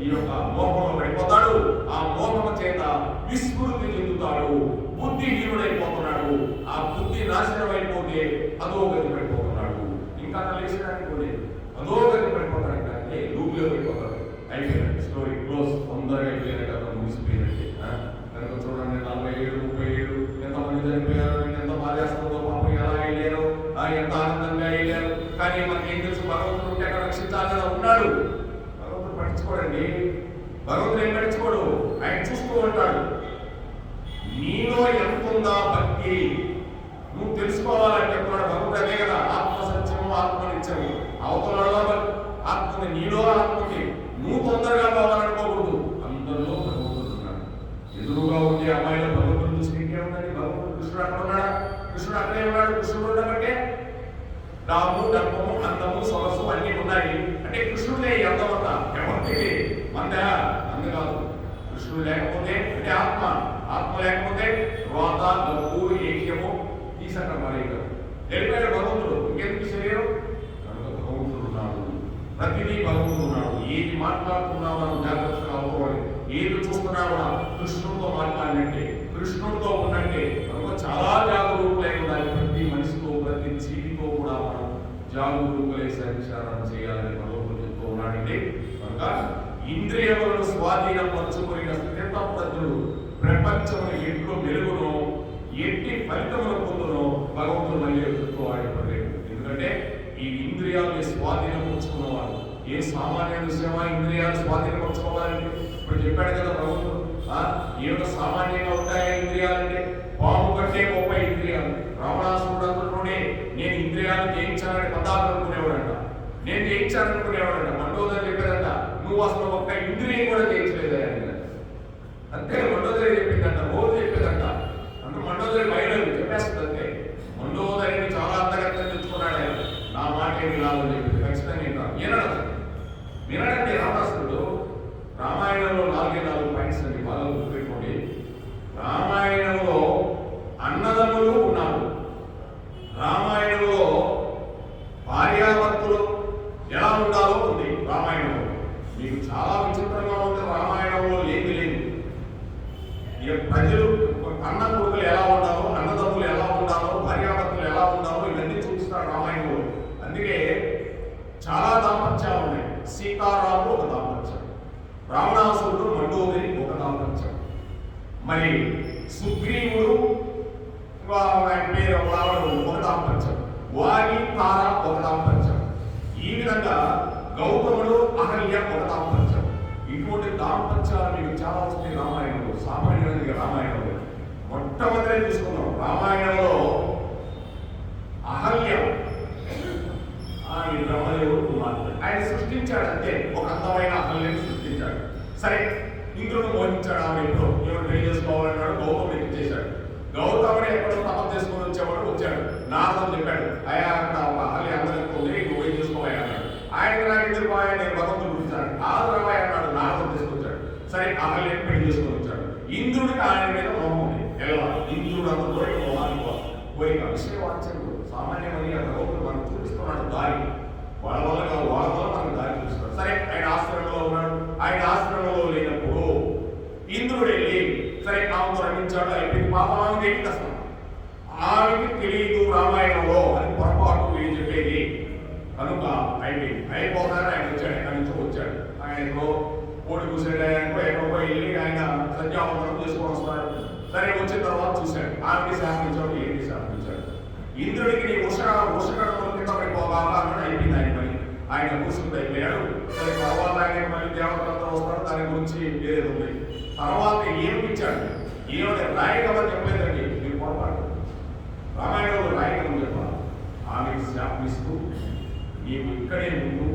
ఈ యొక్క మోహంలో పడిపోతాడు. ఆ మోహము చేత విస్మృతి చెందుతాడు, బుద్ధిహీనుడైపోతున్నాడు. ఆ బుద్ధి నాశనం అయిపోతే అధోగతి పడిపోతున్నాడు. ఇంకా లేచడానికి కూడా అధోగతి పడిపోతాడు. అంటే లూప్లో పడిపోతాడు. అయిపోయినట్టు స్టోరీ క్లోజ్, తొందరగా అయిపోయినట్టు, అతను ముగిసిపోయినట్టు. కనుక చూడండి 47, 37 ఎంతమంది చనిపోయారు, ఎంత బాధేస్తుందో పాపం, ఎలా వెళ్ళారు, ఎంత ఆనందంగా వెళ్ళారు. కానీ మనకి ఏం తెలుసు, భగవంతుడు ఉంటే అక్కడ రక్షించాలని ఉన్నాడు. భగవంతుడు పట్టించుకోడండి. భగవంతుడు ఏం పట్టించుకోడు, ఆయన చూస్తూ ఉంటాడు. నీలో ఎంత ఉందా భక్తి నువ్వు తెలుసుకోవాలంటే కూడా భగవంతుడు అదే కదా, ఆత్మ సత్యము ఆత్మనిత్యము. అవతలలో ఆత్మని, నీలో ఆత్మకి నువ్వు తొందరగా పోవాలనుకోకూడదు. అందరిలో భగవంతుడు ఉన్నాడు. ఎదురుగా ఉండే అమ్మాయిలో భగవంతుడు చూసి ఇంకేముందండి, భగవంతుడు కృష్ణుడు అక్కడ ఉన్నాడా? కృష్ణుడు అక్కడే ఉన్నాడు. కృష్ణుడు ఉండబట్టే రాము, ధర్మము, అందము, సొగసు అన్నీ ఉన్నాయి. అంటే కృష్ణుడే ఎంతమంత ఎవరికి మందా అందు కాదు. కృష్ణుడు లేకపోతే అంటే ఆత్మ లేకపోతే రోత, గప్పు, ఏక్యము తీసక మరేగా వెళ్ళిపోయాడు భగవంతుడు. ఇంకెందుకు శరీరం? కనుక భగవంతుడు ఉన్నాడు, ప్రతిదీ భగవంతుడు ఉన్నాడు. ఏది మాట్లాడుతున్నావు మనం జాగ్రత్తగా అనుకోవాలి. ఏది చూస్తున్నావు కృష్ణుడితో మాట్లాడినట్టే, కృష్ణుడితో ఉన్నట్టే. కనుక చాలా జాగరూకులై ఉండాలి. ప్రతి మనిషితో, ప్రతి జీవితో కూడా మనం జాగరూకులై సంచారం చేయాలని భగవంతుడు చెప్తూ ఉన్నాడండి. కనుక ఇంద్రియములను స్వాధీనపరచుకున్న స్థితప్రజ్ఞుడు ప్రపంచమును ఎట్లు వెలుగును, ఎట్టి ఫలితములు పొందును భగవంతుడు మళ్ళీ చెప్తూ ఆడిపడలేదు. ఎందుకంటే ఈ ఇంద్రియాలను స్వాధీనపరుచుకున్నవాడు ఏ సామాన్య విషయమా ఇంద్రియాలు స్వాధీనపరచుకోవాలంటే? ఇప్పుడు చెప్పాడు కదా భగవంతుడు, ఏదో సామాన్యంగా ఉంటాయా ఇంద్రియాలంటే? పాము కంటే గొప్ప ఇంద్రియాలు. రావణాసురుడు అందులోనే నేను ఇంద్రియాలను జయించాలని పదార్థం అనుకునేవాడంట, నేను జయించాలనుకునేవాడంట. మండోదరి చెప్పేదంట, నువ్వు అసలు ఒక్క ఇంద్రియం కూడా జయించలేదా అంతే. మండోదరి చెప్పిందంట, రోజు చెప్పేదంట. అంటే మండోదరి బయలు చెప్పేస్తుంది అంతే. మండోదరిని చాలా అంతగతం తెచ్చుకున్నాడు ఆయన. నా మాట ఏమి లాభం చెప్పింది ఖచ్చితంగా వినడండి రావణాసురుడు. రామాయణంలో 4 పాయింట్స్ అండి, బాగా గుర్తుపెట్టుకోండి. రామాయణంలో అన్నదమ్ములు ఉన్నారు. రామాయణంలో భార్యాభర్తలు ఎలా ఉండాలో ఉంది. రామాయణంలో మీకు చాలా విచిత్రంగా ఉంటుంది. రామాయణంలో లేదు లేదు. ఇక ప్రజలు అన్న కొడుకులు ఎలా ఉండాలో, అన్నదమ్ములు ఎలా ఉండాలో, భార్యాభర్తలు ఎలా ఉండాలో ఇవన్నీ చూపిస్తారు రామాయణంలో. అందుకే చాలా దాంపత్యాలు ఉన్నాయి. సీతారాముడు ఒక దాంపత్యం, రావణాసురుడు మండోదరి ఒక దాంపత్యం, మరి సుగ్రీవుడు ఆయన పేరు రావణుడు ఒక దాంపత్యం, వారి తార ఒక దాంపత్యం, ఈ విధంగా గౌతముడు అహల్య ఒక దాంపత్యం. ఇటువంటి దాంపత్యాలు మీకు చాలా వస్తాయి రామాయణంలో. సామాన్యమైన రామాయణంలో మొట్టమొదటి తీసుకున్నాం. రామాయణంలో అహల్య ఆమె బ్రహ్మదేవుడు కుమార్తె. ఆయన సృష్టించాడు అంతే, ఒక అందమైన అహల్యని సృష్టించాడు. సరే, ఇంద్రుడు మోహించాడు. ఆమె ఎప్పుడో ఏమైనా పెళ్లి చేసుకోవాలన్నాడు. గౌతముడికి చేశాడు. గౌతముడు ఎక్కడో తపం చేసుకుని వచ్చాడు. నారదుడు చెప్పాడు, అయ్యా అక్కడ ఒక అహల్య అందరికి ఉంది, నువ్వు ఏం చేసుకోవాలి అన్నాడు. ఆయనకి నాకు ఎందుకు బాగా, నేను భగవంతుడు గురించాడు. ఆదరవాయి అన్నాడు. నారదుడు తీసుకొచ్చాడు. సరే, అహల్యని పెళ్లి చేసుకుని వచ్చాడు. ఇంద్రుడికి ఆయన మీద మోహం ఉంది. ఎలా ఇంద్రుడు అంత దూరం మోహానికి కోరిక విషయ వాచ్యంలో సామాన్యమని ఆ గౌతముడు మనకు చూపిస్తున్నాడు దారి. వాళ్ళ వల్ల మనకు దారి చూపిస్తాడు. సరే, ఆయన ఆశ్రమంలో ఉన్నాడు. ఆయన ఆశ్రమంలో లేనప్పుడు ఇంద్రుడు వెళ్ళి సరే ఆమెతో రమించాడు. అయిపోయింది. పాపం ఆమె తెలియదు అసలు. ఆమెకి తెలియదు రామాయణంలో అని పొరపాటు వీళ్ళు చెప్పేది. కనుక అయిపోతారని ఆయన వచ్చాడు. ఎక్కడి నుంచో వచ్చాడు. ఆయనలో కోడి కూసాడు. ఆయనకో ఎక్కడికో వెళ్ళి ఆయన సంధ్యావందనం చేసుకొని వస్తాడు. సరే, వచ్చిన తర్వాత చూశాడు. ఆమెకి శాపించాడు. ఏంటి శాపించాడు? ఇంద్రుడికి నీ ఉషగడముల కింద పడిపోగా అన్నాడు. అయిపోయింది ఆయన పని. ఆయన కూర్చుంది అయిపోయాడు. సరే, తర్వాత ఆయన మళ్ళీ దేవతలంతా వస్తాడు. దాని గురించి ఏది ఉంది. తర్వాత ఏమిచ్చాడు? ఏమైనా రాయగమని చెప్పలేదండి. మీరు పొరపాటు. రామాయణంలో రాయగమని చెప్పాలి. ఆమెకు శాపిస్తూ నీవు ఇక్కడే ఉండు,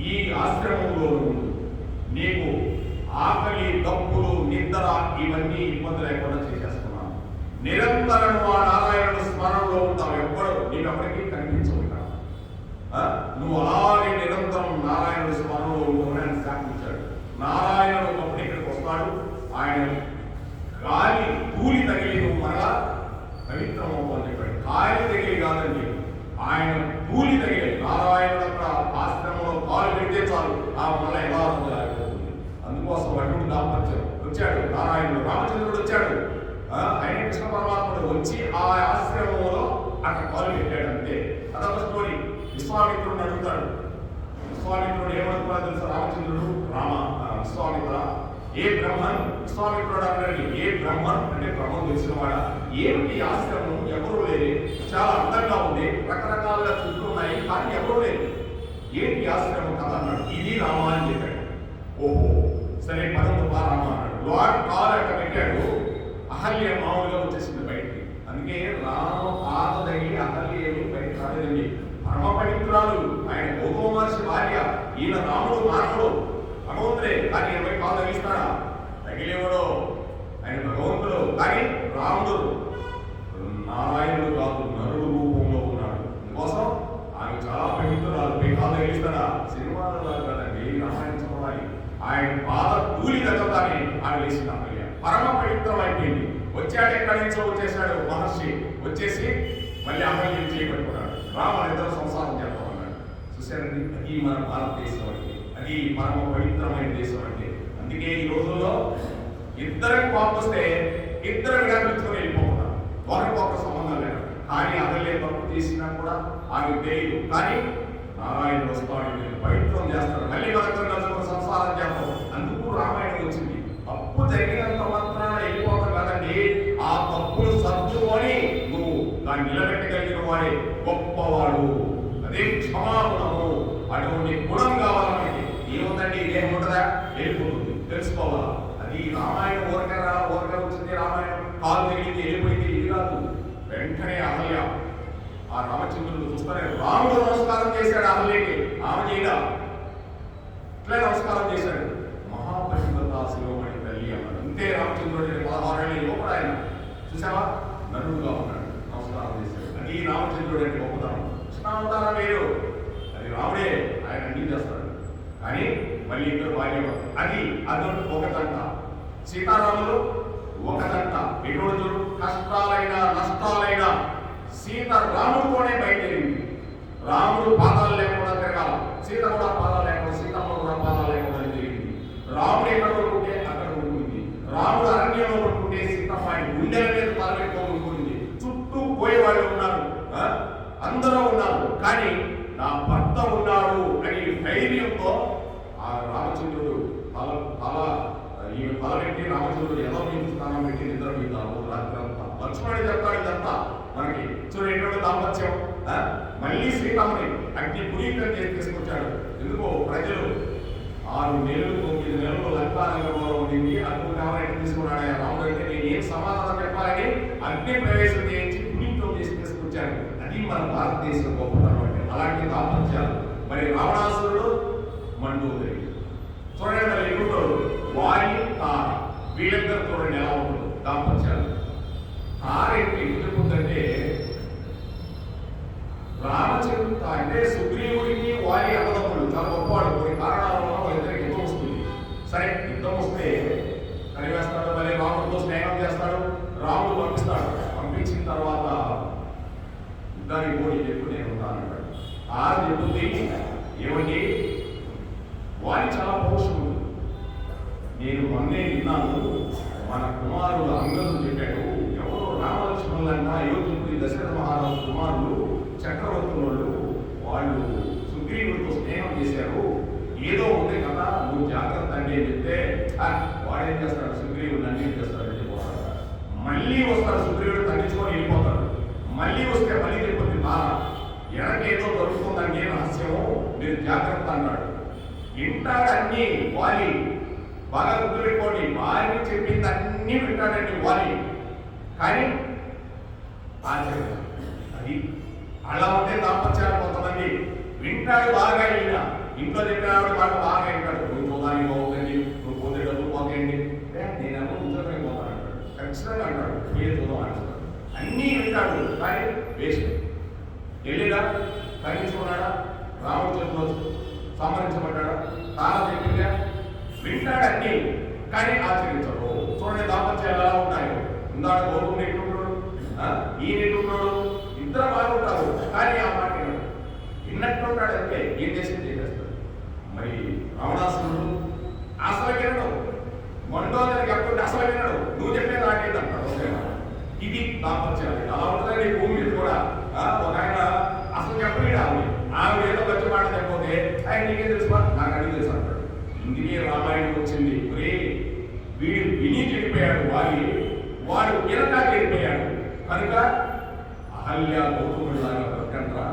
ఈ ఆశ్రమంలో ఉండు, నీకు ఆకలి, దప్పులు, నిద్ర ఇవన్నీ ఇబ్బంది లేకుండా చేసేస్తున్నాను. నిరంతరం ఆ నారాయణుడు స్మరణలో ఉంటావు. ఎప్పుడు నీకు ఎప్పటికీ కనిపించవు. నువ్వు అలాగే నిరంతరం నారాయణుడు స్మరణలో ఉంటావని ఆయన శాపించాడు. నారాయణుడు ఒకప్పుడు ఇక్కడికి వస్తాడు. ఆయన గాలి ధూళి తగిలి నువ్వు మరలా పవిత్రం అవుతావు చెప్పాడు. గాలి తగిలి కాదండి, ఆయన ధూళి తగిలి. నారాయణుడు అక్కడ ఆశ్రమంలో కాలు పెడితే చాలు ఆ మళ్ళీ ఎలా ఆగిపోతుంది. అందుకోసం అటువంటి దాంపత్యం వచ్చాడు. నారాయణుడు రామచంద్రుడు వచ్చాడు. ఆయన కృష్ణ పరమాత్ముడు వచ్చి ఆ ఆశ్రమంలో అక్కడ కాలు పెట్టాడు. అంతే, అదొక స్టోరీ. విశ్వామిత్రుడిని అడుగుతాడు. విశ్వామిత్రుడు ఏమనుకున్నా తెలుసు? రామచంద్రుడు విశ్వామిత్ర ఏ బ్రహ్మన్? విశ్వామిత్రుడు అన్నాడు, ఏ బ్రహ్మన్ అంటే బ్రహ్మం తెలిసినవాడా? ఏమిటి ఆశ్రమం? ఎవరు లేరు, చాలా అందంగా ఉంది, రకరకాలుగా చుట్టూ ఉన్నాయి, కానీ ఎవరు లేరు, ఏంటి ఆశ్రమం కథ అన్నాడు. ఇది రామ అని చెప్పాడు. ఓహో సరే, పదము రామ అన్నాడు. వాడు కాలు అక్కడ పెట్టాడు. అహల్య మామూలుగా వచ్చేసింది బయటికి. అందుకే రామ పాద తగిలి అహల్య ఏమి బయటకు రాలేదండి. పరమ పవిత్రాలు. ఆయన గౌతమ మహర్షి భార్య. ఈయన రాముడు మానవుడు, భగవంతుడే. కానీ 20 కాలు తగిలిస్తాడా? తగిలేవాడు ఆయన భగవంతుడు. కానీ రాముడు నారాయణుడు కాదు, నరుడు రూపంలో ఉన్నాడు. అందుకోసం ఆమె చాలా పవిత్రురాలు. 20 కాలు తగిలిస్తాడా? సినిమాలలో కదండి, రామాయణ చదవాలి. ఆయన పాద ధూళి తగ్గగానే ఆమె లేచిన అహల్య పరమ పవిత్రం అయిపోయింది. వచ్చాడు, ఎక్కడి నుంచో వచ్చేసాడు మహర్షి. వచ్చేసి మళ్ళీ అహల్యం చేయబట్టుకున్నాడు. రాముడు ఇద్దరు సంసారం చేస్తామన్నాడు. చూశారండి, అది మన భారతదేశం అంటే, అది పరమ పవిత్రమైన దేశం అంటే. అందుకే ఈ రోజుల్లో ఇద్దరికి కోపం వస్తే ఇద్దరు విడాకులుచుకొని వెళ్ళిపోతున్నారు. ఒకరికి ఒక సంబంధం లేదు. కానీ అహల్య తప్పు చేసినా కూడా ఆమె తెలియదు. కానీ నారాయణుడు వస్తాడు, పవిత్రం చేస్తాడు, మళ్ళీ మనతో నలుగురు సంసారం చేస్తాం. అందుకు రామాయణం వచ్చింది. తప్పు జరిగినంత మాత్రాన వెళ్ళిపోతాం కదండి. ఆ తప్పులు సర్దుకొని నువ్వు దాన్ని నిలబెట్టగలిగిన వాడే గొప్పవాడు. అదే క్షమాగుణము. అటువంటి గుణం కావాలి మనకి. ఏముందండి, దేహం ఉంటుందా? వెళ్ళిపోతుంది, తెలుసుకోవాలా. అది రామాయణం ఊరక వచ్చింది. రామాయణం కాలు తగిలింది, వెళ్ళిపోయింది, ఇది కాదు. వెంటనే అహల్య ఆ రామచంద్రుడు చూస్తానే రాముడు నమస్కారం చేశాడు అహల్యకి. ఆమె చేయడా? ఇట్లా నమస్కారం చేశాడు. మహాపతివ్రత శిరోమణి తల్లి అన్నాడు. అంతే, రామచంద్రుడి 16 ఏళ్ళ యువకుడు ఆయన. చూసావా, నరుడుగా ఉన్నాడు, నమస్కారం చేశాడు. అది రామచంద్రుడు అంటే గొప్పతనం. కృష్ణావతారం వేరు, అది రాముడే, ఆయన అన్ని చేస్తాడు. కానీ మళ్ళీ ఇద్దరు భార్య. అది ఒక తంట. సీతారాములు ఒకదంట ఎటువంటి కష్టాలైనా నష్టాలైనా సీత రాముడితోనే బయలుదేరింది. రాముడు పాదాలు లేకుండా తిరగాల, సీత కూడా పాదాలు లేకుండా, సీతమ్మ కూడా పాదాలు లేకుండా జరిగింది. రాముడు ఎక్కడ ఉంటే అక్కడ ఉంటుంది. రాముడు అరణ్యంలో ఉంటుంటే సీతమ్మ ఆయన గుండెల మీద తలపెట్టుకోనుకుంటుంది. చుట్టూ పోయేవాళ్ళు ఉన్నారు, అందరూ ఉన్నారు, కానీ నా భర్త ఉన్నాడు అని ధైర్యంతో ఆ రామచంద్రుడు తలపెట్టి రామచంద్రుడు ఎలా మీకు స్నానం పెట్టి నిద్ర పెడతారు రాత్రి అంతా. లక్ష్మణుడు చెప్తాడు ఇదంతా మనకి. చూడండి దాంపత్యం. మళ్ళీ శ్రీరాముని అగ్ని పునీతం చేసి తీసుకొచ్చాడు. ఎందుకో ప్రజలు 6 నెలలు 9 నెలలు లంకారంగంలో ఉండింది. అప్పుడు ఎవరైనా తీసుకున్నాడు రాముడు అంటే నేను ఏం సమాధానం చెప్పాలని అగ్ని ప్రవేశం చేయించి పునీతం చేసి తీసుకొచ్చాడు. అది మన భారతదేశం గొప్పతనం అంటే. అలాంటి దాంపత్యాలు. మరి రావణాసురుడు మండోదరి చూడండి, మరి ఎగురుతాడు వారి తార, వీళ్ళిద్దరు చూడండి ఎలా ఉంటుంది దాంపత్యాలు. తార ఎందుకుందంటే రామచంద్రుడు అంటే సుగ్రీవుడికి వారి అన్నదమ్ములు చాలా గొప్పవాడు. కొన్ని కారణాల వల్ల వాళ్ళిద్దరికి యుద్ధం వస్తుంది. సరే యుద్ధం వస్తే కనివేస్తాడు, మళ్ళీ రాముడితో స్నేహం చేస్తాడు. రాముడు పంపిస్తాడు. పంపించిన తర్వాత యుద్ధానికి పోటీ చెప్పు నేను ఉంటాను. చెప్తుంది ఏమండి వారి చాలా పౌరుషం ఉంది. నేను మొన్నే విన్నాను, మన కుమారుడు అంగదుడు చెప్పాడు, ఎవరో రామలక్ష్మణులంట అయోధ్యపురి దశరథ మహారాజు కుమారులు చక్రవర్తులు వాళ్ళు సుగ్రీవుడితో స్నేహం చేశారు, ఏదో ఉంది కదా నువ్వు జాగ్రత్త అండి అని చెప్తే వాడేం చేస్తాడు, సుగ్రీవుడు అన్ని చేస్తాడు, వెళ్ళిపోతాడు. మళ్ళీ వస్తాడు సుగ్రీవుడు తగ్గించుకొని వెళ్ళిపోతాడు. మళ్ళీ వస్తే మళ్ళీ చెప్పి ఎనకేదో దొరుకుతుందండి రహస్యము, మీరు జాగ్రత్త అన్నాడు. వింటాడన్నీ వాలి, బాగా గుర్తుపెట్టుకోండి, వారిని చెప్పింది అన్నీ వింటాడండి వాలి, కానీ ఆచరణ అది అలా ఉంటే దాంపత్యాలు. కొంతమంది వింటాడు బాగా, ఈయన ఇంట్లో చెప్పినాడు మాట బాగా వింటాడు. నువ్వు చూడడానికి బాగుందండి, నువ్వు పోతే డబ్బులు పోతాయండి, నేనేమో ఉద్యోగం పోతాను అంటాడు. ఖచ్చితంగా అంటాడు మీరు చూద్దాం అంటాడు. అన్నీ వింటాడు కానీ వేస్ట్. వెళ్ళినా తగ్గించుకున్నాడా, రాముడు చెప్పుకోవచ్చు సంహరించబడ్డాడా, తాను చెప్పిందా, వింటాడు అన్నీ కానీ ఆచరించడు. చూడండి దాంపత్యాలు ఎలా ఉంటాయి. ఇందాక గౌరవం ఎట్లుంటాడు, ఈయన ఎట్లుంటాడు, ఇద్దరు బాగుంటారు కానీ ఆ మాట విన్నట్టుంటాడు. అంటే ఏం చేసి చేసేస్తాడు. మరి రావణాసురుడు అసలు వినడు, మండోదరికి అప్పుడు అసలు వినడు, నువ్వు చెప్పేది నాకేది అంటాడు. ఇది దాంపత్యాలు. అలా ఉంటుందండి భూమి మీద కూడా. ఒక ఆయన అసలు చెప్పలేడు, ఆవిడ ఏదో వచ్చి మాట చెప్పకపోతే ఆయన నీకే తెలుసు, నాకు అడిగి తెలుసు అంటాడు. ఇందుకే రామాయణం వచ్చింది. ఒరే వీడు విని చెడిపోయాడు, వాడు వినగా చెడిపోయాడు కనుక అహల్య గౌతముడిలాగా బతకండ్రా,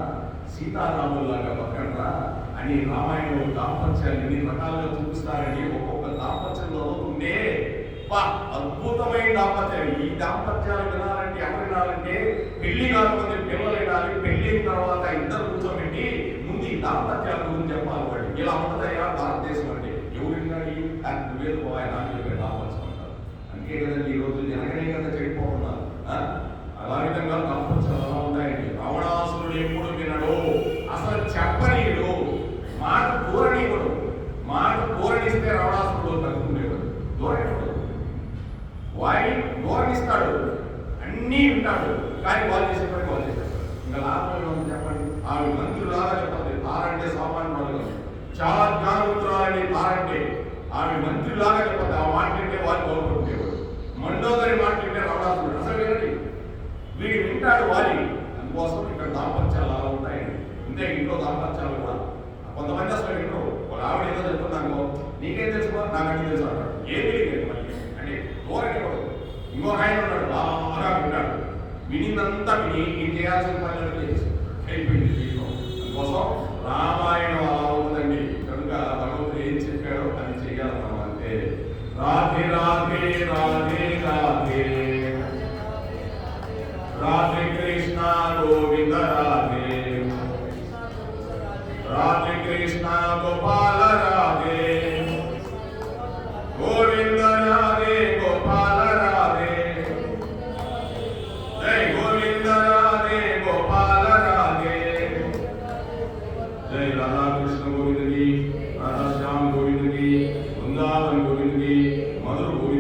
సీతారాముల్లాగా బతకండ్రా అని రామాయణంలో దాంపత్యాలు ఎన్ని రకాలుగా చూపిస్తారని. ఒక్కొక్క దాంపత్యంలో అవుతుండే అద్భుతమైన దాంపత్యాలు. ఈ దాంపత్యాలు వినాలంటే ఎవరు వినాలంటే పెళ్లి కాకపోతే పిల్లలు వినాలి. పెళ్లిన తర్వాత ఇద్దరు కూర్చోబెట్టి ముందు ఈ దాంపత్యాల గురించి చెప్పాలి. వాడు ఇలా ఉంటుందయ్యా భారతదేశం అంటే. ఎవరు వినాలి, నువ్వేది పోయా నాకు చెప్పే దాంపత్యం అంటారు. అందుకే కదండి ఈ రోజు జనగనే కదా చెడిపోతున్నారు. అలా విధంగా దాంపత్యాలు అలా ఉంటాయండి. రావణాసురుడు ఎప్పుడు వినడు, అసలు చెప్పనీయుడు, మాట దూరణీయుడు. మాట దూరణిస్తే రావణాసురుడు తగ్గుతుండేవాడు. దూరణి వాడిని దూరణిస్తాడు, అన్నీ వింటాడు కానీ వాళ్ళు చేసే పని వాళ్ళు చేసేస్తాడు. ఇంకా లాభం చెప్పండి. ఆమె మంత్రులాగా చెప్పండి. తారంటే సామాన్య వాళ్ళు చాలా జ్ఞానవంతురాలని తారంటే ఆమె మంత్రులాగా చెప్పండి. ఆ మాట వింటే వాళ్ళు బాగుపడుతుండేవాడు. మండోదరి మాట వింటే రావణాసురుడు అసలు వినండి, వీడు వింటాడు వాలి. అందుకోసం ఇక్కడ దాంపత్యాలు అలా ఉంటాయండి. ఇంతే ఇంట్లో దాంపత్యాలు కూడా కొంతమంది అసలు వింటారు. వాళ్ళు ఆవిడ ఏదో చెప్తున్నాను, నీకేం తెలుసుకో, నాకు అన్ని తెలుసు అంటాడు. ఏమీ లేదు మళ్ళీ అంటే దూరంగా పడదు. ఇంకొక ఆయన ఉన్నాడు బాగా వింటాడు, వినిందంతా విని ఏం చేయాల్సిన పనులు చేసి అయిపోయింది జీవితం. అందుకోసం రామాయణం అలా ఉందండి. కనుక భగవంతుడు ఏం చెప్పాడో అది చేయాలి మనం అంతే. రాధే రాధే రాధే రాధే రాధే కృష్ణ గోవింద రాధే రాధే కృష్ణ గోపాల రాధే గోవింద రాధే గోపాల రాధే జై గోవింద రాధే గోపాల రాధే జై రాధాకృష్ణ గోవిందకి, రాధాశ్యామ గోవిందకి, బృందావన్ గోవిందకి, మధుర గోవింద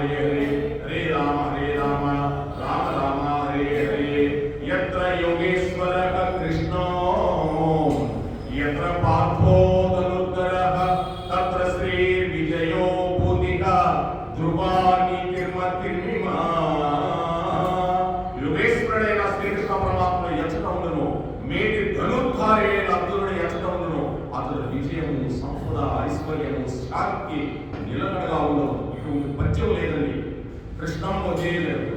హరే హరే హరే రామ రామ రామ హరే హరే యత్ర యోగేశ్వరః కృష్ణో యత్ర పార్థో ధనుర్ధరః తత్ర శ్రీర్విజయో భూతికా ధ్రువాని తిర్మతిర్మిమా. యోగేశ్వరుడైన శ్రీకృష్ణ పరమాత్మ ఎచ్చటములను మేటి ధనుర్ధారైన అర్జునుడు ఎచ్చటములను అతడు విజయము సంపద ఐశ్వర్యము శాంతి నిలకడగా ఉండవు. ఇటువంటి పద్యం లేదండి. కృష్ణం వదిలేదు.